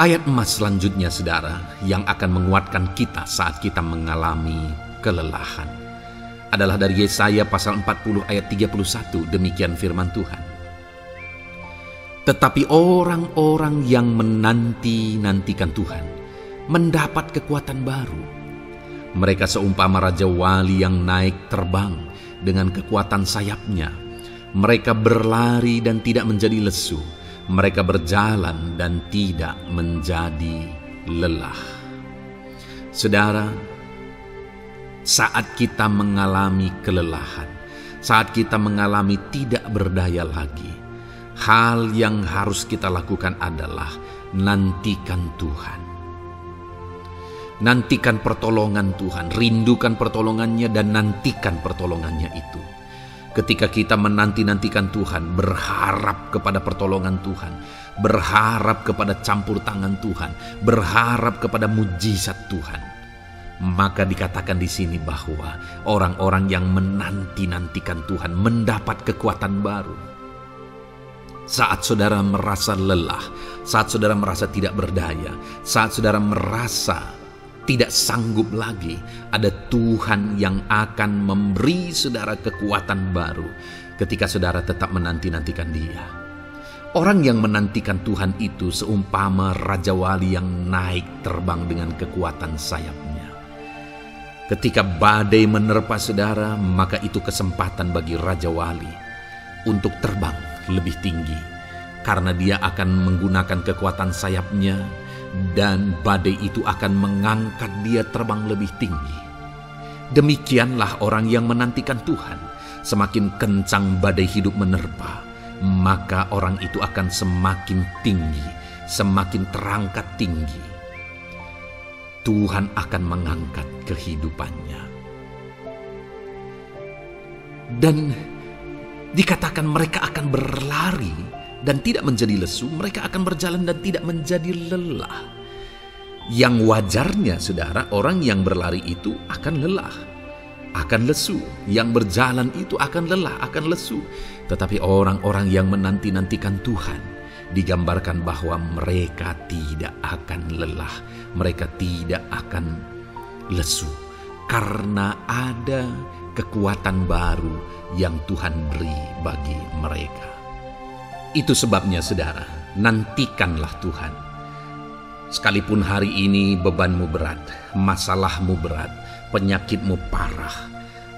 Ayat emas selanjutnya saudara yang akan menguatkan kita saat kita mengalami kelelahan adalah dari Yesaya pasal 40 ayat 31. Demikian firman Tuhan. Tetapi orang-orang yang menanti-nantikan Tuhan mendapat kekuatan baru. Mereka seumpama Raja Wali yang naik terbang dengan kekuatan sayapnya. Mereka berlari dan tidak menjadi lesu. Mereka berjalan dan tidak menjadi lelah. Saudara, saat kita mengalami kelelahan, saat kita mengalami tidak berdaya lagi, hal yang harus kita lakukan adalah nantikan Tuhan. Nantikan pertolongan Tuhan, rindukan pertolongannya dan nantikan pertolongannya itu. Ketika kita menanti-nantikan Tuhan, berharap kepada pertolongan Tuhan, berharap kepada campur tangan Tuhan, berharap kepada mujizat Tuhan, maka dikatakan di sini bahwa orang-orang yang menanti-nantikan Tuhan mendapat kekuatan baru. Saat saudara merasa lelah, saat saudara merasa tidak berdaya, saat saudara merasa tidak sanggup lagi, ada Tuhan yang akan memberi saudara kekuatan baru ketika saudara tetap menanti-nantikan Dia. Orang yang menantikan Tuhan itu seumpama Raja Wali yang naik terbang dengan kekuatan sayapnya. Ketika badai menerpa saudara, maka itu kesempatan bagi Raja Wali untuk terbang lebih tinggi, karena dia akan menggunakan kekuatan sayapnya, dan badai itu akan mengangkat dia terbang lebih tinggi. Demikianlah orang yang menantikan Tuhan. Semakin kencang badai hidup menerpa, maka orang itu akan semakin tinggi, semakin terangkat tinggi. Tuhan akan mengangkat kehidupannya. Dan dikatakan mereka akan berlari dan tidak menjadi lesu, mereka akan berjalan dan tidak menjadi lelah. Yang wajarnya, saudara, orang yang berlari itu akan lelah, akan lesu. Yang berjalan itu akan lelah, akan lesu. Tetapi orang-orang yang menanti-nantikan Tuhan, digambarkan bahwa mereka tidak akan lelah, mereka tidak akan lesu, karena ada kekuatan baru yang Tuhan beri bagi mereka. Itu sebabnya, saudara, nantikanlah Tuhan. Sekalipun hari ini bebanmu berat, masalahmu berat, penyakitmu parah,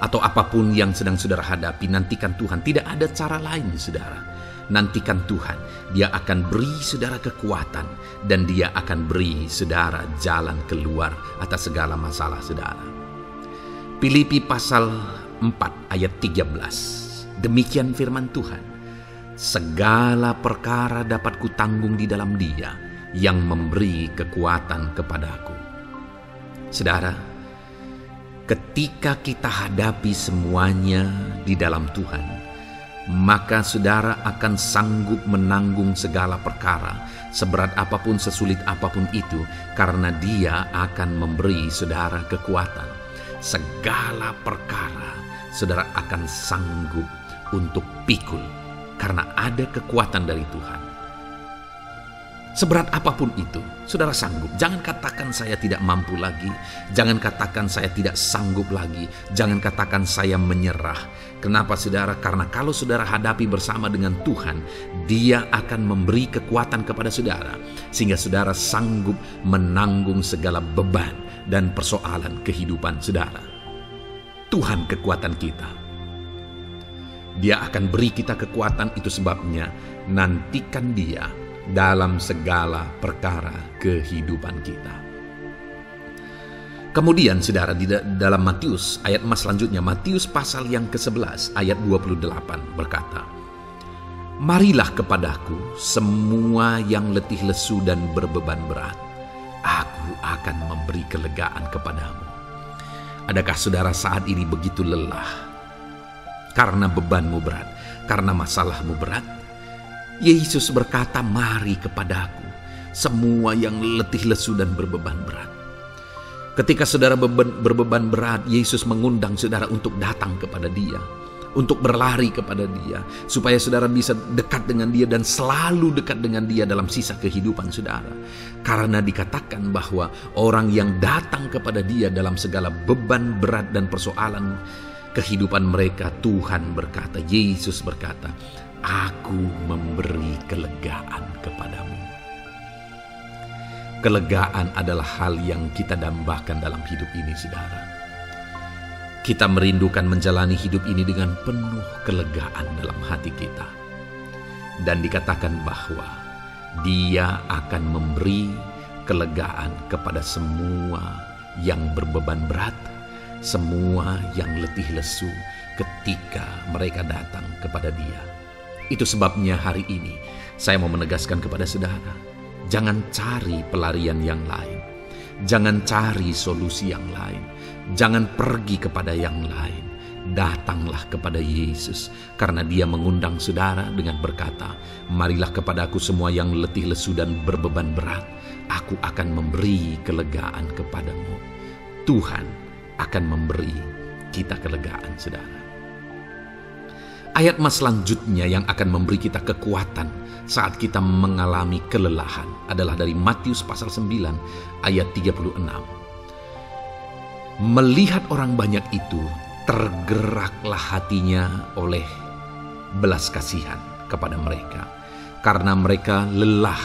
atau apapun yang sedang saudara hadapi, nantikan Tuhan. Tidak ada cara lain, saudara. Nantikan Tuhan. Dia akan beri saudara kekuatan, dan Dia akan beri saudara jalan keluar atas segala masalah saudara. Filipi pasal 4 ayat 13. Demikian firman Tuhan. Segala perkara dapat kutanggung di dalam Dia yang memberi kekuatan kepadaku. Saudara, ketika kita hadapi semuanya di dalam Tuhan, maka saudara akan sanggup menanggung segala perkara, seberat apapun, sesulit apapun itu, karena Dia akan memberi saudara kekuatan. Segala perkara saudara akan sanggup untuk pikul, karena ada kekuatan dari Tuhan. Seberat apapun itu, saudara sanggup. Jangan katakan saya tidak mampu lagi. Jangan katakan saya tidak sanggup lagi. Jangan katakan saya menyerah. Kenapa, saudara? Karena kalau saudara hadapi bersama dengan Tuhan, Dia akan memberi kekuatan kepada saudara, sehingga saudara sanggup menanggung segala beban dan persoalan kehidupan saudara. Tuhan kekuatan kita. Dia akan beri kita kekuatan, itu sebabnya nantikan Dia dalam segala perkara kehidupan kita. Kemudian, saudara, di dalam Matius, ayat selanjutnya, Matius pasal yang ke-11 ayat 28 berkata, "Marilah kepadaku semua yang letih lesu dan berbeban berat, aku akan memberi kelegaan kepadamu." Adakah saudara saat ini begitu lelah karena bebanmu berat, karena masalahmu berat? Yesus berkata, "Mari kepadaku semua yang letih lesu dan berbeban berat." Ketika saudara berbeban berat, Yesus mengundang saudara untuk datang kepada Dia, untuk berlari kepada Dia, supaya saudara bisa dekat dengan Dia dan selalu dekat dengan Dia dalam sisa kehidupan saudara. Karena dikatakan bahwa orang yang datang kepada Dia dalam segala beban berat dan persoalan kehidupan mereka, Tuhan berkata, Yesus berkata, "Aku memberi kelegaan kepadamu." Kelegaan adalah hal yang kita dambakan dalam hidup ini, saudara. Kita merindukan menjalani hidup ini dengan penuh kelegaan dalam hati kita. Dan dikatakan bahwa Dia akan memberi kelegaan kepada semua yang berbeban berat semua yang letih lesu ketika mereka datang kepada Dia. Itu sebabnya hari ini saya mau menegaskan kepada saudara, jangan cari pelarian yang lain, jangan cari solusi yang lain, jangan pergi kepada yang lain. Datanglah kepada Yesus, karena Dia mengundang saudara dengan berkata, marilah kepadaku semua yang letih lesu dan berbeban berat, aku akan memberi kelegaan kepadamu. Tuhan akan memberi kita kelegaan, saudara. Ayat mas selanjutnya yang akan memberi kita kekuatan saat kita mengalami kelelahan adalah dari Matius pasal 9 ayat 36. Melihat orang banyak itu, tergeraklah hatinya oleh belas kasihan kepada mereka, karena mereka lelah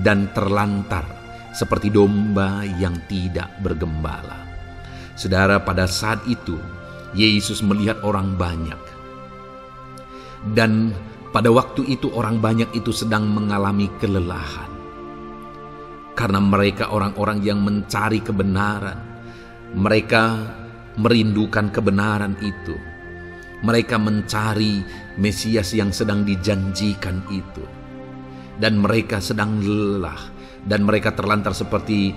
dan terlantar seperti domba yang tidak bergembala. Saudara, pada saat itu Yesus melihat orang banyak, dan pada waktu itu orang banyak itu sedang mengalami kelelahan, karena mereka orang-orang yang mencari kebenaran. Mereka merindukan kebenaran itu. Mereka mencari Mesias yang sedang dijanjikan itu, dan mereka sedang lelah, dan mereka terlantar seperti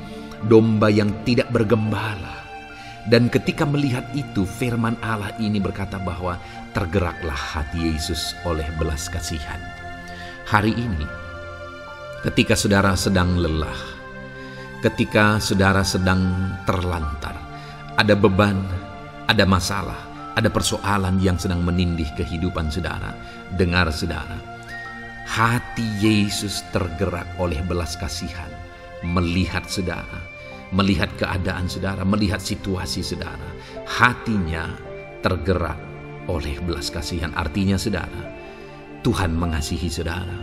domba yang tidak bergembala. Dan ketika melihat itu, firman Allah ini berkata bahwa tergeraklah hati Yesus oleh belas kasihan. Hari ini, ketika saudara sedang lelah, ketika saudara sedang terlantar, ada beban, ada masalah, ada persoalan yang sedang menindih kehidupan saudara, dengar saudara, hati Yesus tergerak oleh belas kasihan, melihat saudara, melihat keadaan saudara, melihat situasi saudara. Hatinya tergerak oleh belas kasihan. Artinya saudara, Tuhan mengasihi saudara.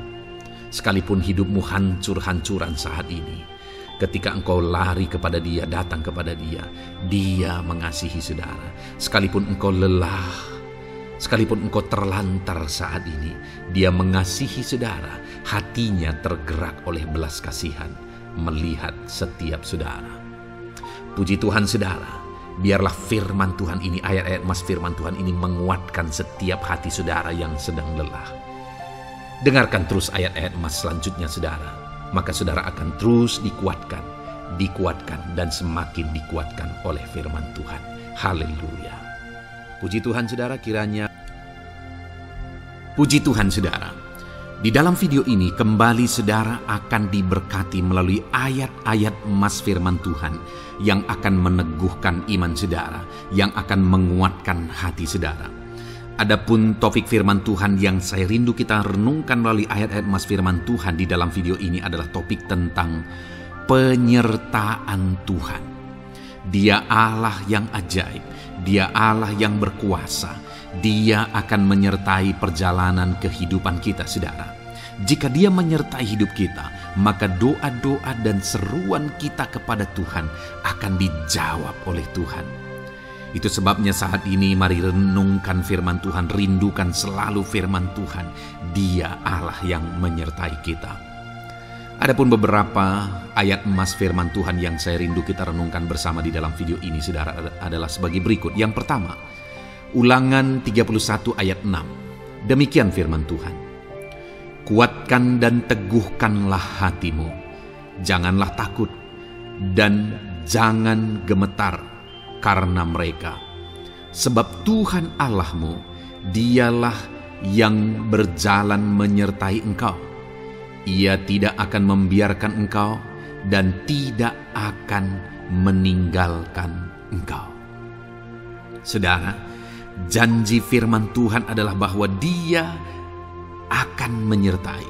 Sekalipun hidupmu hancur-hancuran saat ini, ketika engkau lari kepada Dia, datang kepada Dia, Dia mengasihi saudara. Sekalipun engkau lelah, sekalipun engkau terlantar saat ini, Dia mengasihi saudara. Hatinya tergerak oleh belas kasihan melihat setiap saudara. Puji Tuhan saudara, biarlah firman Tuhan ini, ayat-ayat mas firman Tuhan ini menguatkan setiap hati saudara yang sedang lelah. Dengarkan terus ayat-ayat mas selanjutnya saudara, maka saudara akan terus dikuatkan dan semakin dikuatkan oleh firman Tuhan. Haleluya. Puji Tuhan saudara, kiranya puji Tuhan saudara. Di dalam video ini kembali saudara akan diberkati melalui ayat-ayat emas firman Tuhan yang akan meneguhkan iman saudara, yang akan menguatkan hati saudara. Adapun topik firman Tuhan yang saya rindu kita renungkan melalui ayat-ayat emas firman Tuhan di dalam video ini adalah topik tentang penyertaan Tuhan. Dia Allah yang ajaib, Dia Allah yang berkuasa. Dia akan menyertai perjalanan kehidupan kita saudara. Jika Dia menyertai hidup kita, maka doa-doa dan seruan kita kepada Tuhan akan dijawab oleh Tuhan. Itu sebabnya saat ini mari renungkan firman Tuhan, rindukan selalu firman Tuhan. Dia Allah yang menyertai kita. Adapun beberapa ayat emas firman Tuhan yang saya rindu kita renungkan bersama di dalam video ini saudara adalah sebagai berikut. Yang pertama, Ulangan 31 ayat 6. Demikian firman Tuhan. Kuatkan dan teguhkanlah hatimu. Janganlah takut dan jangan gemetar karena mereka. Sebab Tuhan Allahmu, Dialah yang berjalan menyertai engkau. Ia tidak akan membiarkan engkau dan tidak akan meninggalkan engkau. Saudara, janji firman Tuhan adalah bahwa Dia akan menyertai.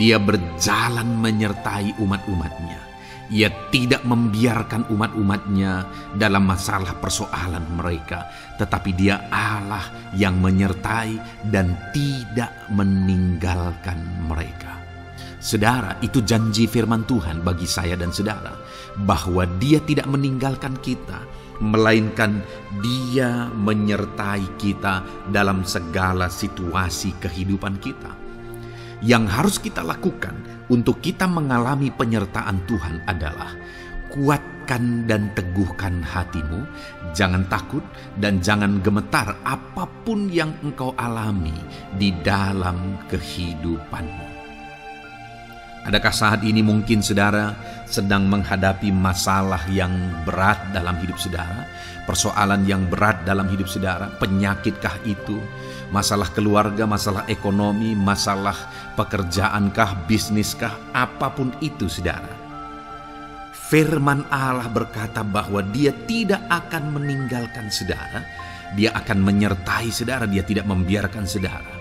Dia berjalan menyertai umat-umatnya. Ia tidak membiarkan umat-umatnya dalam masalah persoalan mereka, tetapi Dia Allah yang menyertai dan tidak meninggalkan mereka. Saudara, itu janji firman Tuhan bagi saya dan saudara, bahwa Dia tidak meninggalkan kita, melainkan Dia menyertai kita dalam segala situasi kehidupan kita. Yang harus kita lakukan untuk kita mengalami penyertaan Tuhan adalah kuatkan dan teguhkan hatimu, jangan takut dan jangan gemetar apapun yang engkau alami di dalam kehidupanmu. Adakah saat ini mungkin saudara sedang menghadapi masalah yang berat dalam hidup saudara? Persoalan yang berat dalam hidup saudara? Penyakitkah itu? Masalah keluarga, masalah ekonomi, masalah pekerjaankah, bisniskah? Apapun itu saudara. Firman Allah berkata bahwa Dia tidak akan meninggalkan saudara. Dia akan menyertai saudara, Dia tidak membiarkan saudara.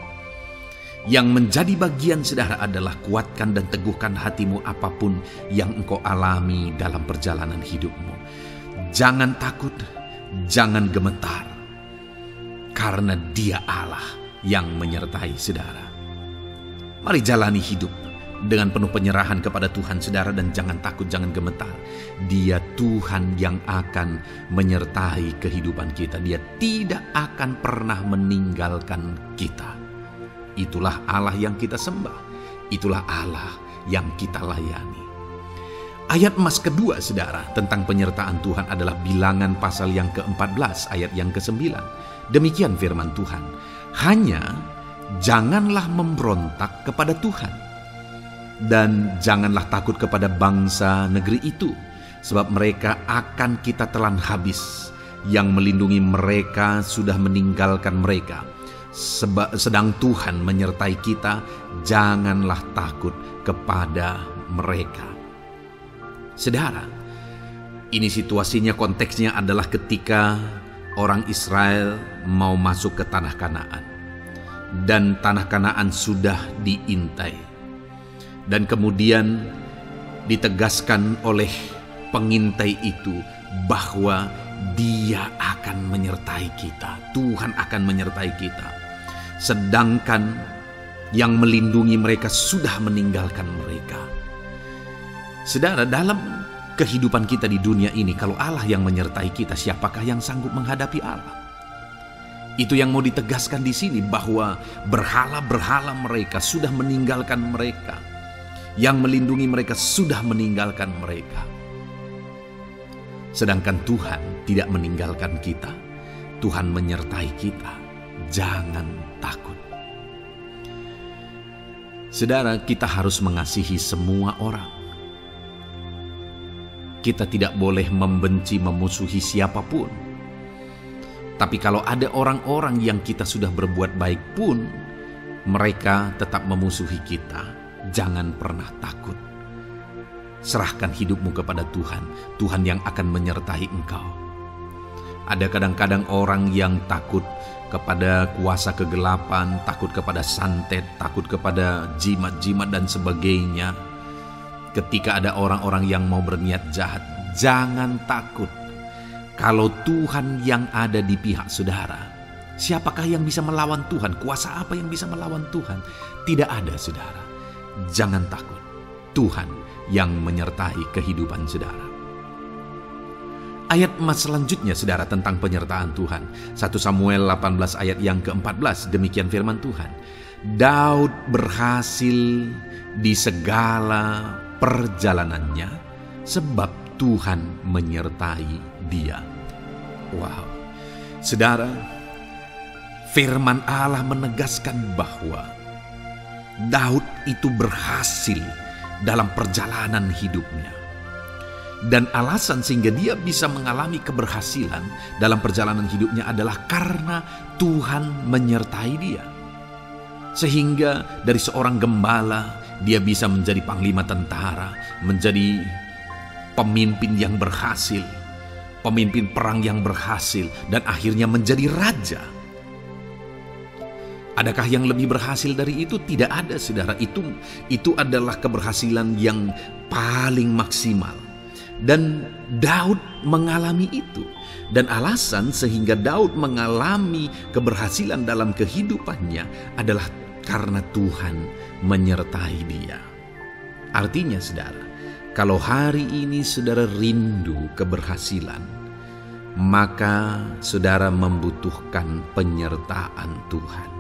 Yang menjadi bagian saudara adalah kuatkan dan teguhkan hatimu apapun yang engkau alami dalam perjalanan hidupmu. Jangan takut, jangan gemetar, karena Dia Allah yang menyertai saudara. Mari jalani hidup dengan penuh penyerahan kepada Tuhan saudara, dan jangan takut, jangan gemetar. Dia Tuhan yang akan menyertai kehidupan kita. Dia tidak akan pernah meninggalkan kita. Itulah Allah yang kita sembah. Itulah Allah yang kita layani. Ayat emas kedua saudara tentang penyertaan Tuhan adalah Bilangan pasal yang ke-14 ayat yang ke-9. Demikian firman Tuhan. Hanya janganlah memberontak kepada Tuhan, dan janganlah takut kepada bangsa negeri itu, sebab mereka akan kita telan habis. Yang melindungi mereka sudah meninggalkan mereka. Sedang Tuhan menyertai kita, janganlah takut kepada mereka. Saudara, ini situasinya, konteksnya adalah ketika orang Israel mau masuk ke tanah Kanaan, dan tanah Kanaan sudah diintai. Dan kemudian ditegaskan oleh pengintai itu bahwa Dia akan menyertai kita. Tuhan akan menyertai kita. Sedangkan yang melindungi mereka sudah meninggalkan mereka. Saudara, dalam kehidupan kita di dunia ini, kalau Allah yang menyertai kita, siapakah yang sanggup menghadapi Allah? Itu yang mau ditegaskan di sini, bahwa berhala-berhala mereka sudah meninggalkan mereka. Yang melindungi mereka sudah meninggalkan mereka. Sedangkan Tuhan tidak meninggalkan kita. Tuhan menyertai kita. Jangan takut. Saudara, kita harus mengasihi semua orang. Kita tidak boleh membenci, memusuhi siapapun. Tapi kalau ada orang-orang yang kita sudah berbuat baik pun, mereka tetap memusuhi kita, jangan pernah takut. Serahkan hidupmu kepada Tuhan. Tuhan yang akan menyertai engkau. Ada kadang-kadang orang yang takut kepada kuasa kegelapan, takut kepada santet, takut kepada jimat-jimat dan sebagainya. Ketika ada orang-orang yang mau berniat jahat, jangan takut. Kalau Tuhan yang ada di pihak saudara, siapakah yang bisa melawan Tuhan? Kuasa apa yang bisa melawan Tuhan? Tidak ada, saudara. Jangan takut, Tuhan yang menyertai kehidupan saudara. Ayat emas selanjutnya saudara tentang penyertaan Tuhan. 1 Samuel 18 ayat yang ke-14, demikian firman Tuhan. Daud berhasil di segala perjalanannya sebab Tuhan menyertai dia. Wow, saudara, firman Allah menegaskan bahwa Daud itu berhasil dalam perjalanan hidupnya. Dan alasan sehingga dia bisa mengalami keberhasilan dalam perjalanan hidupnya adalah karena Tuhan menyertai dia. Sehingga dari seorang gembala, dia bisa menjadi panglima tentara, menjadi pemimpin yang berhasil, pemimpin perang yang berhasil, dan akhirnya menjadi raja. Adakah yang lebih berhasil dari itu? Tidak ada, saudara. Itu adalah keberhasilan yang paling maksimal. Dan Daud mengalami itu. Dan alasan sehingga Daud mengalami keberhasilan dalam kehidupannya adalah karena Tuhan menyertai dia. Artinya, saudara, kalau hari ini saudara rindu keberhasilan, maka saudara membutuhkan penyertaan Tuhan.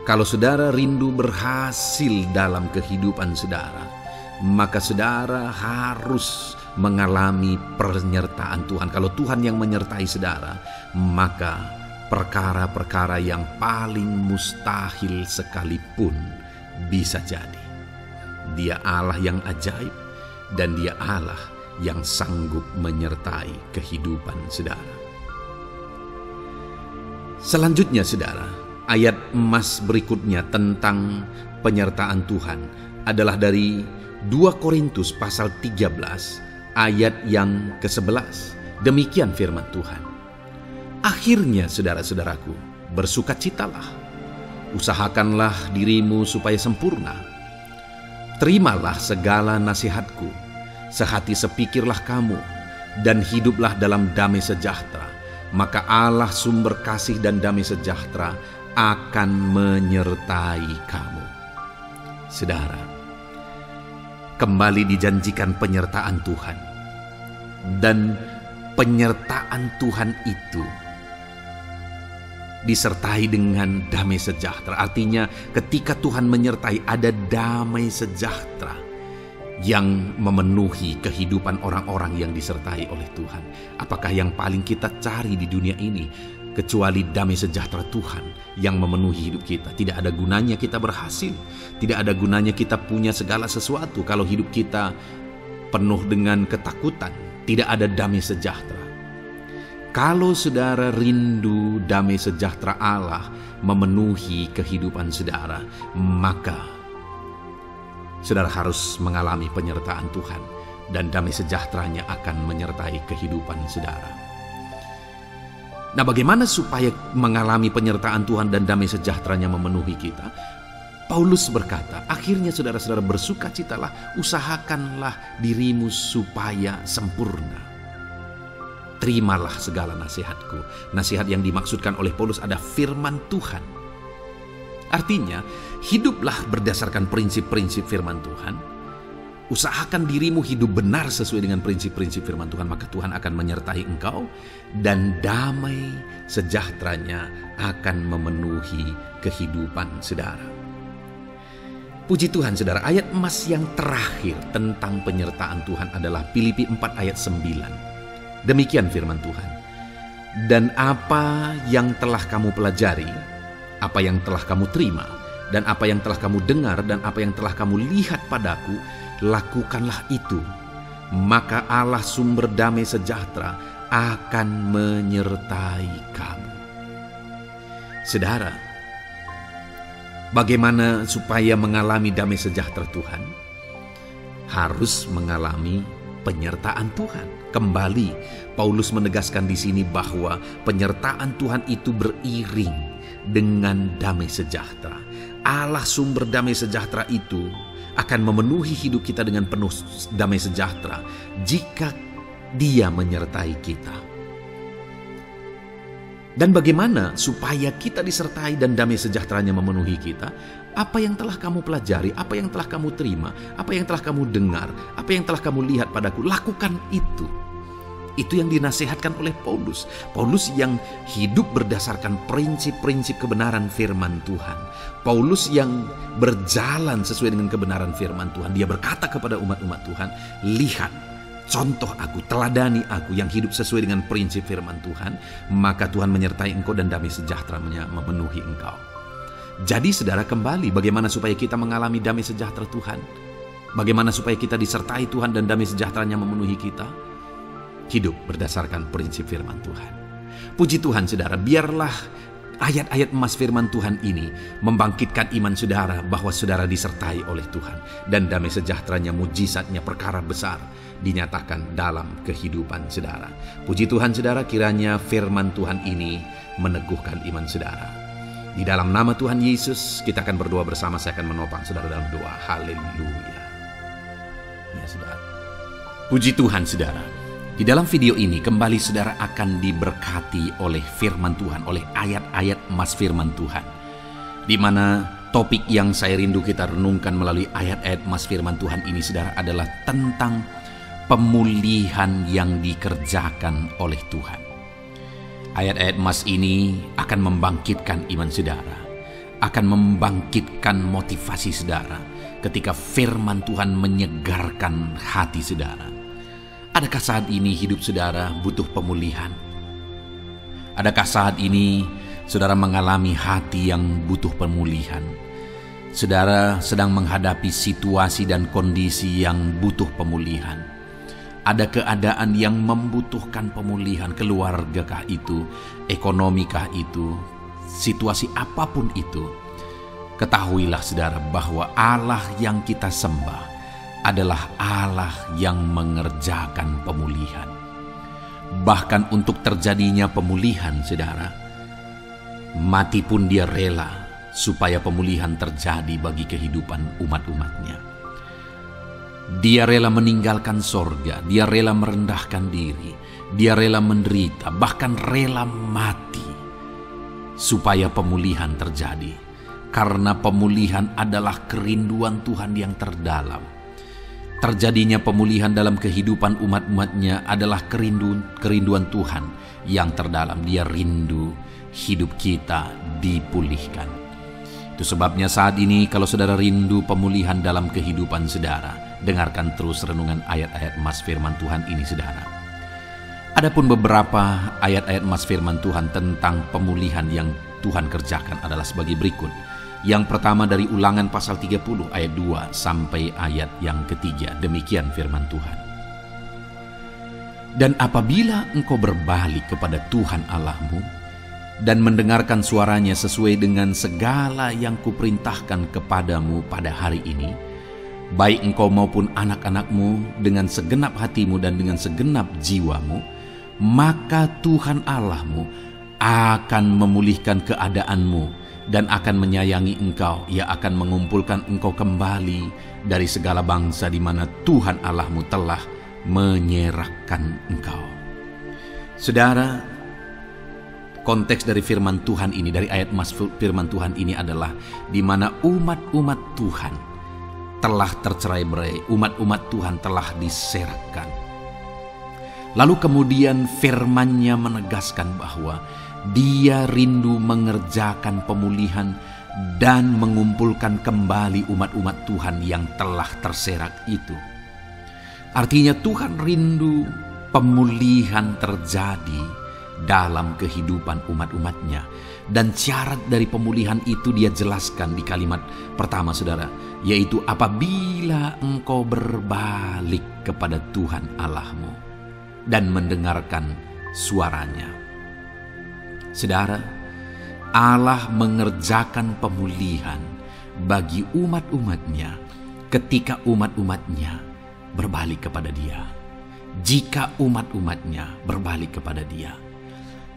Kalau saudara rindu berhasil dalam kehidupan saudara, maka saudara harus mengalami penyertaan Tuhan. Kalau Tuhan yang menyertai saudara, maka perkara-perkara yang paling mustahil sekalipun bisa jadi. Dia Allah yang ajaib dan Dia Allah yang sanggup menyertai kehidupan saudara. Selanjutnya saudara, ayat emas berikutnya tentang penyertaan Tuhan adalah dari 2 Korintus pasal 13 ayat yang ke-11. Demikian firman Tuhan. Akhirnya saudara-saudaraku, bersukacitalah. Usahakanlah dirimu supaya sempurna. Terimalah segala nasihatku. Sehati sepikirlah kamu dan hiduplah dalam damai sejahtera. Maka Allah sumber kasih dan damai sejahtera akan menyertai kamu. Saudara, kembali dijanjikan penyertaan Tuhan. Dan penyertaan Tuhan itu disertai dengan damai sejahtera. Artinya ketika Tuhan menyertai, ada damai sejahtera yang memenuhi kehidupan orang-orang yang disertai oleh Tuhan. Apakah yang paling kita cari di dunia ini kecuali damai sejahtera Tuhan yang memenuhi hidup kita? Tidak ada gunanya kita berhasil, tidak ada gunanya kita punya segala sesuatu kalau hidup kita penuh dengan ketakutan, tidak ada damai sejahtera. Kalau saudara rindu damai sejahtera Allah memenuhi kehidupan saudara, maka saudara harus mengalami penyertaan Tuhan, dan damai sejahteranya akan menyertai kehidupan saudara. Nah, bagaimana supaya mengalami penyertaan Tuhan dan damai sejahteranya memenuhi kita? Paulus berkata, akhirnya saudara-saudara bersukacitalah, usahakanlah dirimu supaya sempurna. Terimalah segala nasihatku. Nasihat yang dimaksudkan oleh Paulus ada firman Tuhan. Artinya, hiduplah berdasarkan prinsip-prinsip firman Tuhan. Usahakan dirimu hidup benar sesuai dengan prinsip-prinsip firman Tuhan, maka Tuhan akan menyertai engkau dan damai sejahteranya akan memenuhi kehidupan saudara. Puji Tuhan saudara, ayat emas yang terakhir tentang penyertaan Tuhan adalah Filipi 4 ayat 9. Demikian firman Tuhan. Dan apa yang telah kamu pelajari, apa yang telah kamu terima, dan apa yang telah kamu dengar, dan apa yang telah kamu lihat padaku, lakukanlah itu. Maka Allah sumber damai sejahtera akan menyertai kamu. Saudara, bagaimana supaya mengalami damai sejahtera Tuhan? Harus mengalami penyertaan Tuhan. Kembali, Paulus menegaskan di sini bahwa penyertaan Tuhan itu beriring dengan damai sejahtera. Allah sumber damai sejahtera itu akan memenuhi hidup kita dengan penuh damai sejahtera jika Dia menyertai kita. Dan bagaimana supaya kita disertai dan damai sejahteranya memenuhi kita? Apa yang telah kamu pelajari, apa yang telah kamu terima, apa yang telah kamu dengar, apa yang telah kamu lihat padaku, lakukan itu. Itu yang dinasihatkan oleh Paulus. Paulus yang hidup berdasarkan prinsip-prinsip kebenaran firman Tuhan. Paulus yang berjalan sesuai dengan kebenaran firman Tuhan. Dia berkata kepada umat-umat Tuhan, lihat, contoh aku, teladani aku yang hidup sesuai dengan prinsip firman Tuhan, maka Tuhan menyertai engkau dan damai sejahteranya memenuhi engkau. Jadi saudara, kembali bagaimana supaya kita mengalami damai sejahtera Tuhan? Bagaimana supaya kita disertai Tuhan dan damai sejahteranya memenuhi kita? Hidup berdasarkan prinsip firman Tuhan. Puji Tuhan saudara, biarlah ayat-ayat emas firman Tuhan ini membangkitkan iman saudara bahwa saudara disertai oleh Tuhan. Dan damai sejahteranya, mujizatnya, perkara besar dinyatakan dalam kehidupan saudara. Puji Tuhan saudara, kiranya firman Tuhan ini meneguhkan iman saudara. Di dalam nama Tuhan Yesus kita akan berdoa bersama. Saya akan menopang saudara dalam doa. Haleluya. Ya saudara. Puji Tuhan saudara. Di dalam video ini kembali saudara akan diberkati oleh firman Tuhan, oleh ayat-ayat emas firman Tuhan. Di mana topik yang saya rindu kita renungkan melalui ayat-ayat emas firman Tuhan ini saudara adalah tentang pemulihan yang dikerjakan oleh Tuhan. Ayat-ayat emas ini akan membangkitkan iman saudara, akan membangkitkan motivasi saudara ketika firman Tuhan menyegarkan hati saudara. Adakah saat ini hidup saudara butuh pemulihan? Adakah saat ini saudara mengalami hati yang butuh pemulihan? Saudara sedang menghadapi situasi dan kondisi yang butuh pemulihan. Ada keadaan yang membutuhkan pemulihan, keluargakah itu, ekonomikah itu, situasi apapun itu. Ketahuilah saudara bahwa Allah yang kita sembah adalah Allah yang mengerjakan pemulihan. Bahkan untuk terjadinya pemulihan saudara, mati pun dia rela supaya pemulihan terjadi bagi kehidupan umat-umatnya. Dia rela meninggalkan sorga, dia rela merendahkan diri, dia rela menderita, bahkan rela mati supaya pemulihan terjadi. Karena pemulihan adalah kerinduan Tuhan yang terdalam. Terjadinya pemulihan dalam kehidupan umat-umatnya adalah kerinduan Tuhan yang terdalam. Dia rindu hidup kita dipulihkan. Itu sebabnya saat ini kalau saudara rindu pemulihan dalam kehidupan saudara, dengarkan terus renungan ayat-ayat emas firman Tuhan ini saudara. Adapun beberapa ayat-ayat emas firman Tuhan tentang pemulihan yang Tuhan kerjakan adalah sebagai berikut. Yang pertama dari Ulangan pasal 30 ayat 2 sampai ayat yang ketiga. Demikian firman Tuhan. Dan apabila engkau berbalik kepada Tuhan Allahmu dan mendengarkan suaranya sesuai dengan segala yang kuperintahkan kepadamu pada hari ini, baik engkau maupun anak-anakmu dengan segenap hatimu dan dengan segenap jiwamu, maka Tuhan Allahmu akan memulihkan keadaanmu dan akan menyayangi engkau. Ia akan mengumpulkan engkau kembali dari segala bangsa di mana Tuhan Allahmu telah menyerahkan engkau. Saudara, konteks dari firman Tuhan ini, dari ayat mas firman Tuhan ini adalah di mana umat-umat Tuhan telah tercerai-berai, umat-umat Tuhan telah diserahkan. Lalu kemudian firman-Nya menegaskan bahwa Dia rindu mengerjakan pemulihan dan mengumpulkan kembali umat-umat Tuhan yang telah terserak itu. Artinya Tuhan rindu pemulihan terjadi dalam kehidupan umat-umatnya. Dan syarat dari pemulihan itu Dia jelaskan di kalimat pertama saudara, yaitu apabila engkau berbalik kepada Tuhan Allahmu dan mendengarkan suaranya. Saudara, Allah mengerjakan pemulihan bagi umat-umatnya ketika umat-umatnya berbalik kepada Dia. Jika umat-umatnya berbalik kepada Dia,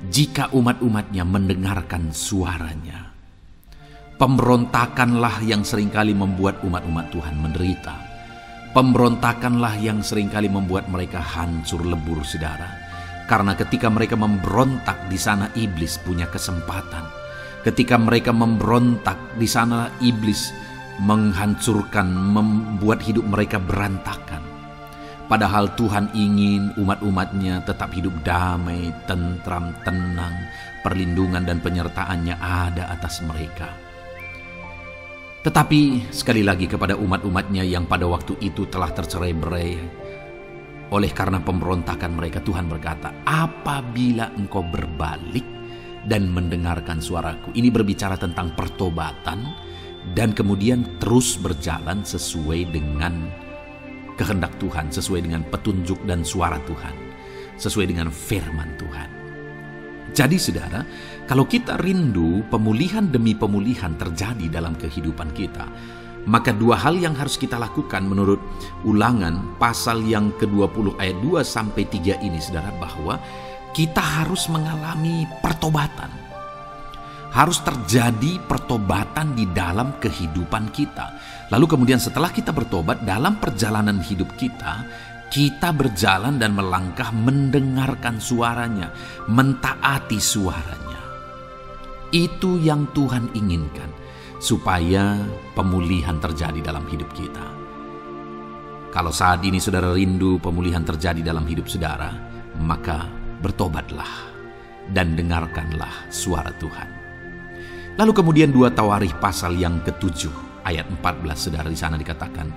jika umat-umatnya mendengarkan suaranya. Pemberontakanlah yang seringkali membuat umat-umat Tuhan menderita. Pemberontakanlah yang seringkali membuat mereka hancur lebur saudara. Karena ketika mereka memberontak, di sana iblis punya kesempatan. Ketika mereka memberontak, di sana iblis menghancurkan, membuat hidup mereka berantakan. Padahal Tuhan ingin umat-umatnya tetap hidup damai, tentram, tenang, perlindungan dan penyertaan-Nya ada atas mereka. Tetapi sekali lagi kepada umat-umatnya yang pada waktu itu telah tercerai-berai, oleh karena pemberontakan mereka, Tuhan berkata, apabila engkau berbalik dan mendengarkan suaraku. Ini berbicara tentang pertobatan dan kemudian terus berjalan sesuai dengan kehendak Tuhan, sesuai dengan petunjuk dan suara Tuhan, sesuai dengan firman Tuhan. Jadi saudara, kalau kita rindu pemulihan demi pemulihan terjadi dalam kehidupan kita, maka dua hal yang harus kita lakukan menurut Ulangan pasal yang ke-20 ayat 2 sampai 3 ini saudara, bahwa kita harus mengalami pertobatan. Harus terjadi pertobatan di dalam kehidupan kita. Lalu kemudian setelah kita bertobat, dalam perjalanan hidup kita, kita berjalan dan melangkah mendengarkan suaranya, mentaati suaranya. Itu yang Tuhan inginkan, supaya pemulihan terjadi dalam hidup kita. Kalau saat ini saudara rindu pemulihan terjadi dalam hidup saudara, maka bertobatlah dan dengarkanlah suara Tuhan. Lalu kemudian 2 Tawarikh pasal yang ke-7 ayat 14 saudara, di sana dikatakan,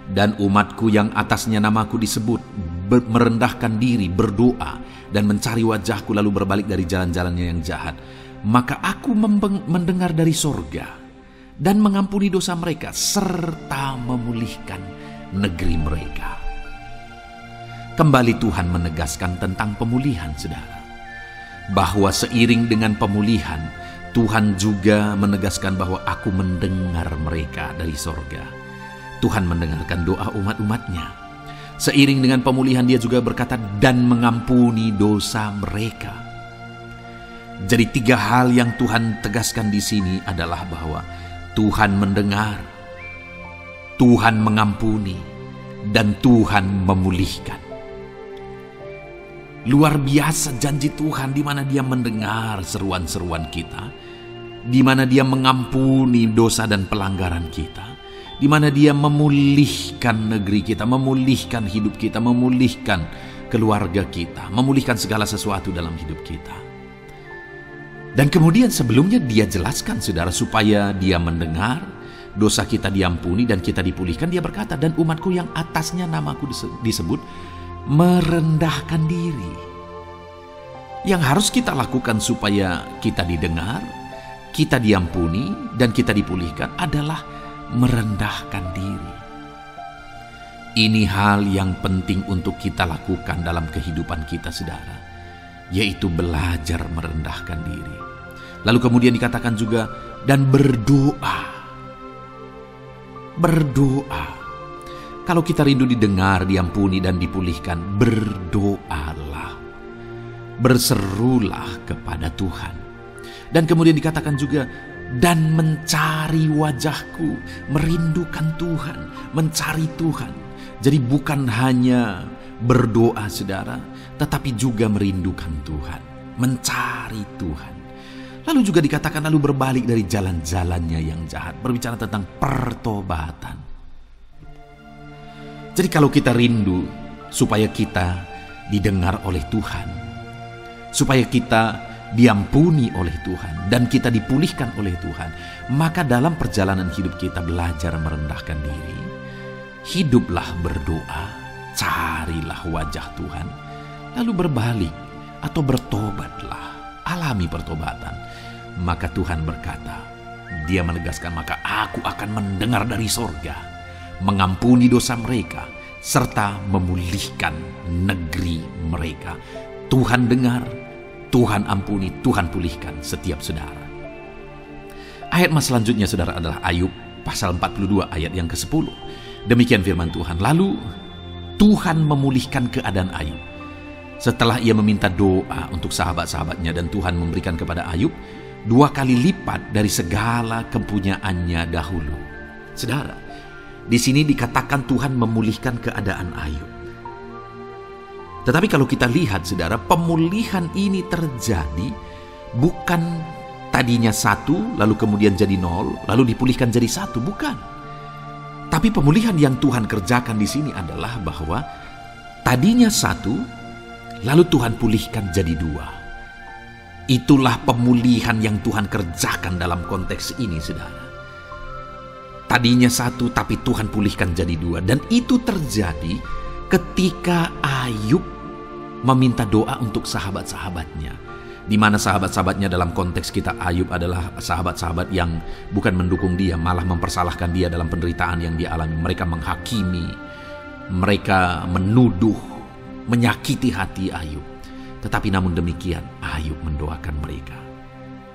dan umatku yang atasnya namaku disebut merendahkan diri, berdoa, dan mencari wajahku lalu berbalik dari jalan-jalannya yang jahat, maka aku mendengar dari sorga dan mengampuni dosa mereka serta memulihkan negeri mereka. Kembali Tuhan menegaskan tentang pemulihan, saudara. Bahwa seiring dengan pemulihan, Tuhan juga menegaskan bahwa aku mendengar mereka dari sorga. Tuhan mendengarkan doa umat-umatnya. Seiring dengan pemulihan dia juga berkata dan mengampuni dosa mereka. Jadi 3 hal yang Tuhan tegaskan di sini adalah bahwa Tuhan mendengar, Tuhan mengampuni, dan Tuhan memulihkan. Luar biasa janji Tuhan di mana Dia mendengar seruan-seruan kita, di mana Dia mengampuni dosa dan pelanggaran kita, di mana Dia memulihkan negeri kita, memulihkan hidup kita, memulihkan keluarga kita, memulihkan segala sesuatu dalam hidup kita. Dan kemudian sebelumnya Dia jelaskan, saudara, supaya Dia mendengar, dosa kita diampuni dan kita dipulihkan. Dia berkata, dan umatku yang atasnya namaku disebut merendahkan diri. Yang harus kita lakukan supaya kita didengar, kita diampuni, dan kita dipulihkan adalah merendahkan diri. Ini hal yang penting untuk kita lakukan dalam kehidupan kita, saudara, yaitu belajar merendahkan diri. Lalu kemudian dikatakan juga, dan berdoa. Berdoa. Kalau kita rindu didengar, diampuni, dan dipulihkan, berdoalah. Berserulah kepada Tuhan. Dan kemudian dikatakan juga, dan mencari wajahku, merindukan Tuhan, mencari Tuhan. Jadi bukan hanya berdoa, saudara, tetapi juga merindukan Tuhan, mencari Tuhan. Lalu juga dikatakan lalu berbalik dari jalan-jalannya yang jahat, berbicara tentang pertobatan. Jadi kalau kita rindu supaya kita didengar oleh Tuhan, supaya kita diampuni oleh Tuhan, dan kita dipulihkan oleh Tuhan, maka dalam perjalanan hidup kita belajar merendahkan diri, hiduplah berdoa, carilah wajah Tuhan, lalu berbalik atau bertobatlah, alami pertobatan. Maka Tuhan berkata, Dia menegaskan, maka aku akan mendengar dari sorga, mengampuni dosa mereka, serta memulihkan negeri mereka. Tuhan dengar, Tuhan ampuni, Tuhan pulihkan setiap saudara. Ayat mas selanjutnya, saudara, adalah Ayub pasal 42 ayat yang ke-10. Demikian firman Tuhan. Lalu Tuhan memulihkan keadaan Ayub setelah ia meminta doa untuk sahabat-sahabatnya, dan Tuhan memberikan kepada Ayub 2 kali lipat dari segala kepunyaannya dahulu. Saudara, di sini dikatakan Tuhan memulihkan keadaan Ayub. Tetapi kalau kita lihat, saudara, pemulihan ini terjadi bukan tadinya 1, lalu kemudian jadi 0, lalu dipulihkan jadi 1, bukan. Tapi pemulihan yang Tuhan kerjakan di sini adalah bahwa tadinya 1, lalu Tuhan pulihkan jadi 2. Itulah pemulihan yang Tuhan kerjakan dalam konteks ini, saudara. Tadinya 1, tapi Tuhan pulihkan jadi 2. Dan itu terjadi ketika Ayub meminta doa untuk sahabat-sahabatnya. Di mana sahabat-sahabatnya dalam konteks kita Ayub adalah sahabat-sahabat yang bukan mendukung dia, malah mempersalahkan dia dalam penderitaan yang dia alami. Mereka menghakimi, mereka menuduh, menyakiti hati Ayub. Tetapi namun demikian, Ayub mendoakan mereka.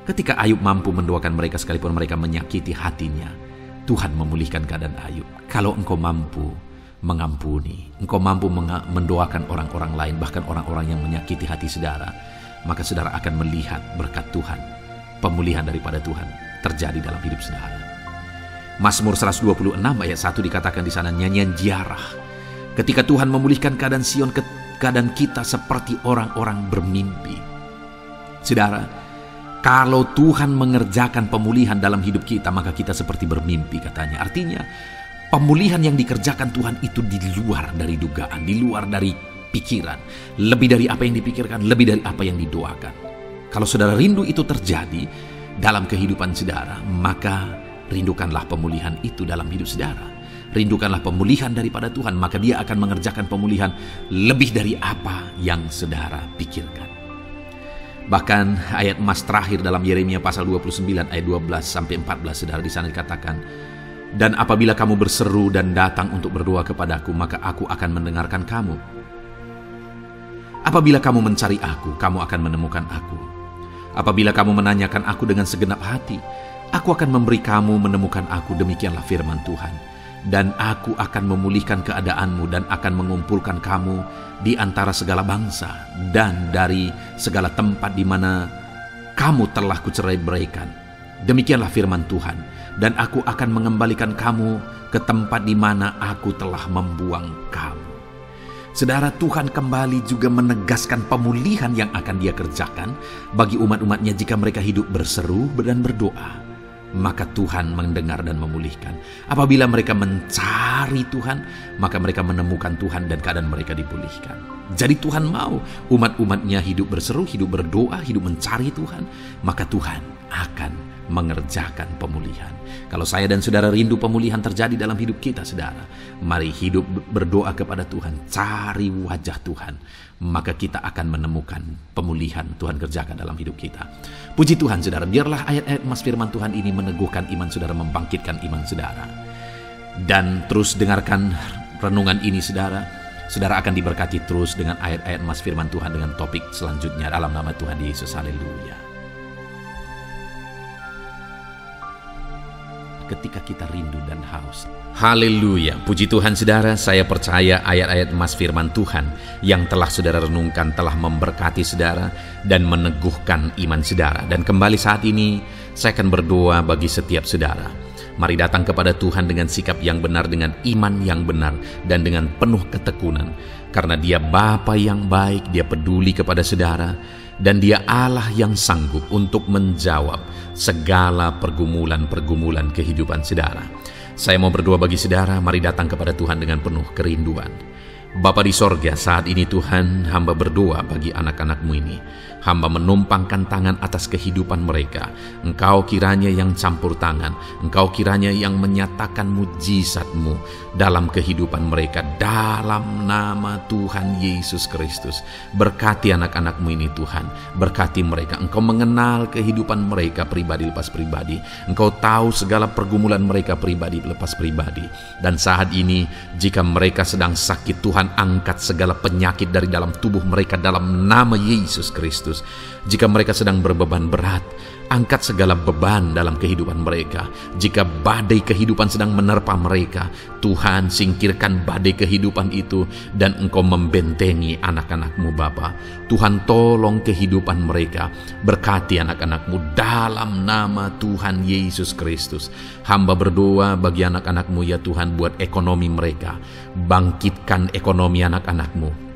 Ketika Ayub mampu mendoakan mereka sekalipun mereka menyakiti hatinya, Tuhan memulihkan keadaan Ayub. Kalau engkau mampu mengampuni, engkau mampu mendoakan orang-orang lain, bahkan orang-orang yang menyakiti hati saudara, maka saudara akan melihat berkat Tuhan, pemulihan daripada Tuhan terjadi dalam hidup saudara. Mazmur 126 ayat 1 dikatakan di sana, nyanyian ziarah. Ketika Tuhan memulihkan keadaan Sion, keadaan kita seperti orang-orang bermimpi. Saudara, kalau Tuhan mengerjakan pemulihan dalam hidup kita, maka kita seperti bermimpi, katanya. Artinya, pemulihan yang dikerjakan Tuhan itu di luar dari dugaan, di luar dari pikiran, lebih dari apa yang dipikirkan, lebih dari apa yang didoakan. Kalau saudara rindu itu terjadi dalam kehidupan saudara, maka rindukanlah pemulihan itu dalam hidup saudara. rindukanlah pemulihan daripada Tuhan, maka Dia akan mengerjakan pemulihan lebih dari apa yang saudara pikirkan. Bahkan ayat emas terakhir dalam Yeremia pasal 29 ayat 12 sampai 14, saudara, di sana dikatakan, dan apabila kamu berseru dan datang untuk berdoa kepadaku, maka aku akan mendengarkan kamu. Apabila kamu mencari aku, kamu akan menemukan aku. Apabila kamu menanyakan aku dengan segenap hati, aku akan memberi kamu menemukan aku, demikianlah firman Tuhan. Dan aku akan memulihkan keadaanmu dan akan mengumpulkan kamu di antara segala bangsa dan dari segala tempat di mana kamu telah kucerai-beraikan. Demikianlah firman Tuhan. Dan aku akan mengembalikan kamu ke tempat di mana aku telah membuang kamu. Saudara, Tuhan kembali juga menegaskan pemulihan yang akan Dia kerjakan bagi umat-umatnya jika mereka hidup berseru dan berdoa. Maka Tuhan mendengar dan memulihkan. Apabila mereka mencari Tuhan, maka mereka menemukan Tuhan dan keadaan mereka dipulihkan. Jadi Tuhan mau umat-umatnya hidup berseru, hidup berdoa, hidup mencari Tuhan, maka Tuhan akan mengerjakan pemulihan. Kalau saya dan saudara rindu pemulihan terjadi dalam hidup kita, saudara, mari hidup berdoa kepada Tuhan, cari wajah Tuhan, maka kita akan menemukan pemulihan Tuhan kerjakan dalam hidup kita. Puji Tuhan, saudara, biarlah ayat-ayat emas firman Tuhan ini meneguhkan iman saudara, membangkitkan iman saudara. Dan terus dengarkan renungan ini, saudara. Saudara akan diberkati terus dengan ayat-ayat emas firman Tuhan dengan topik selanjutnya dalam nama Tuhan Yesus. Haleluya. Ketika kita rindu dan haus. Haleluya, puji Tuhan, saudara. Saya percaya ayat-ayat emas firman Tuhan yang telah saudara renungkan telah memberkati saudara dan meneguhkan iman saudara. Dan kembali saat ini saya akan berdoa bagi setiap saudara. Mari datang kepada Tuhan dengan sikap yang benar, dengan iman yang benar, dan dengan penuh ketekunan. Karena Dia Bapa yang baik, Dia peduli kepada saudara, dan Dia Allah yang sanggup untuk menjawab segala pergumulan-pergumulan kehidupan saudara. Saya mau berdoa bagi saudara, mari datang kepada Tuhan dengan penuh kerinduan. Bapa di sorga, saat ini Tuhan, hamba berdoa bagi anak-anak-Mu ini. Hamba menumpangkan tangan atas kehidupan mereka. Engkau kiranya yang campur tangan. Engkau kiranya yang menyatakan mujizat-Mu dalam kehidupan mereka. Dalam nama Tuhan Yesus Kristus. Berkati anak-anak-Mu ini Tuhan. Berkati mereka. Engkau mengenal kehidupan mereka pribadi lepas pribadi. Engkau tahu segala pergumulan mereka pribadi lepas pribadi. Dan saat ini, jika mereka sedang sakit, Tuhan angkat segala penyakit dari dalam tubuh mereka dalam nama Yesus Kristus. Jika mereka sedang berbeban berat, angkat segala beban dalam kehidupan mereka. Jika badai kehidupan sedang menerpa mereka, Tuhan singkirkan badai kehidupan itu dan Engkau membentengi anak-anak-Mu Bapa. Tuhan tolong kehidupan mereka, berkati anak-anak-Mu dalam nama Tuhan Yesus Kristus. Hamba berdoa bagi anak-anak-Mu ya Tuhan, buat ekonomi mereka, bangkitkan ekonomi anak-anak-Mu.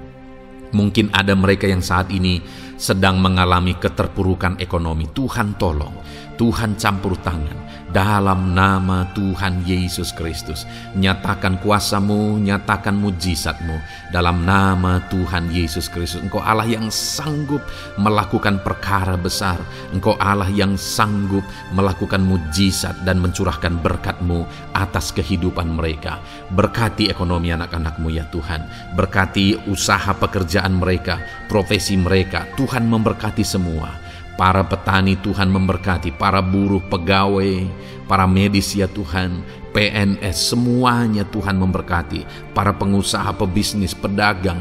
Mungkin ada mereka yang saat ini sedang mengalami keterpurukan ekonomi. Tuhan tolong, Tuhan campur tangan dalam nama Tuhan Yesus Kristus. Nyatakan kuasa-Mu, nyatakan mujizat-Mu dalam nama Tuhan Yesus Kristus. Engkau Allah yang sanggup melakukan perkara besar. Engkau Allah yang sanggup melakukan mujizat dan mencurahkan berkat-Mu atas kehidupan mereka. Berkati ekonomi anak-anak-Mu ya Tuhan. Berkati usaha pekerjaan mereka, profesi mereka. Tuhan memberkati semua. Para petani Tuhan memberkati, para buruh, pegawai, para medis ya Tuhan, PNS, semuanya Tuhan memberkati. Para pengusaha, pebisnis, pedagang,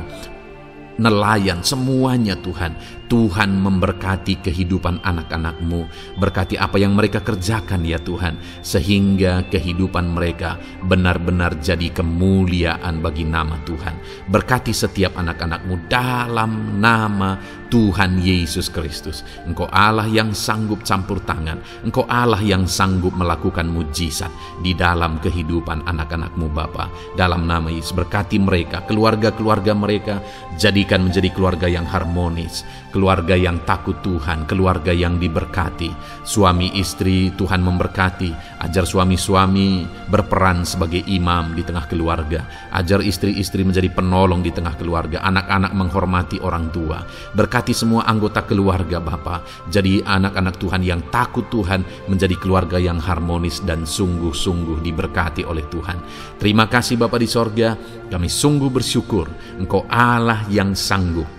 nelayan, semuanya Tuhan. Tuhan memberkati kehidupan anak-anak-Mu. Berkati apa yang mereka kerjakan ya Tuhan, sehingga kehidupan mereka benar-benar jadi kemuliaan bagi nama Tuhan. Berkati setiap anak-anak-Mu dalam nama Tuhan Yesus Kristus. Engkau Allah yang sanggup campur tangan. Engkau Allah yang sanggup melakukan mujizat di dalam kehidupan anak-anak-Mu Bapa. Dalam nama Yesus, berkati mereka, keluarga-keluarga mereka, jadikan jadikan menjadi keluarga yang harmonis, keluarga yang takut Tuhan, keluarga yang diberkati. Suami istri Tuhan memberkati, ajar suami-suami berperan sebagai imam di tengah keluarga, ajar istri-istri menjadi penolong di tengah keluarga, anak-anak menghormati orang tua. Berkati semua anggota keluarga Bapa, jadi anak-anak Tuhan yang takut Tuhan, menjadi keluarga yang harmonis dan sungguh-sungguh diberkati oleh Tuhan. Terima kasih Bapa di sorga, kami sungguh bersyukur Engkau Allah yang sanggup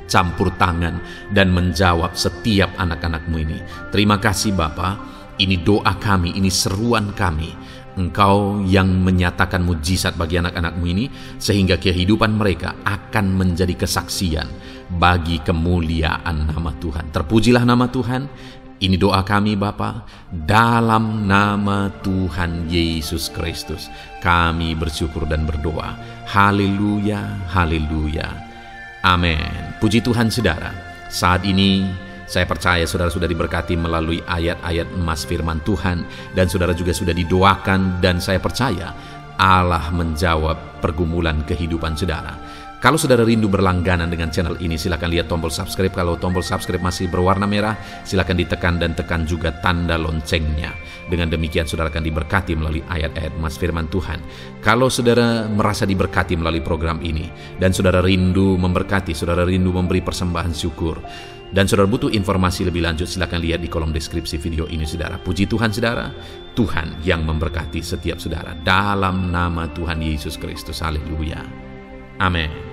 campur tangan dan menjawab setiap anak-anak-Mu ini. Terima kasih Bapa, ini doa kami, ini seruan kami. Engkau yang menyatakan mujizat bagi anak-anak-Mu ini, sehingga kehidupan mereka akan menjadi kesaksian bagi kemuliaan nama Tuhan. Terpujilah nama Tuhan. Ini doa kami Bapa, dalam nama Tuhan Yesus Kristus kami bersyukur dan berdoa. Haleluya, haleluya, amin. Puji Tuhan saudara, saat ini saya percaya saudara sudah diberkati melalui ayat-ayat emas firman Tuhan, dan saudara juga sudah didoakan, dan saya percaya Allah menjawab pergumulan kehidupan saudara. Kalau saudara rindu berlangganan dengan channel ini, silakan lihat tombol subscribe. Kalau tombol subscribe masih berwarna merah, silakan ditekan dan tekan juga tanda loncengnya. Dengan demikian saudara akan diberkati melalui ayat-ayat emas firman Tuhan. Kalau saudara merasa diberkati melalui program ini, dan saudara rindu memberkati, saudara rindu memberi persembahan syukur, dan saudara butuh informasi lebih lanjut, silakan lihat di kolom deskripsi video ini saudara. Puji Tuhan saudara, Tuhan yang memberkati setiap saudara. Dalam nama Tuhan Yesus Kristus, haleluya, amin.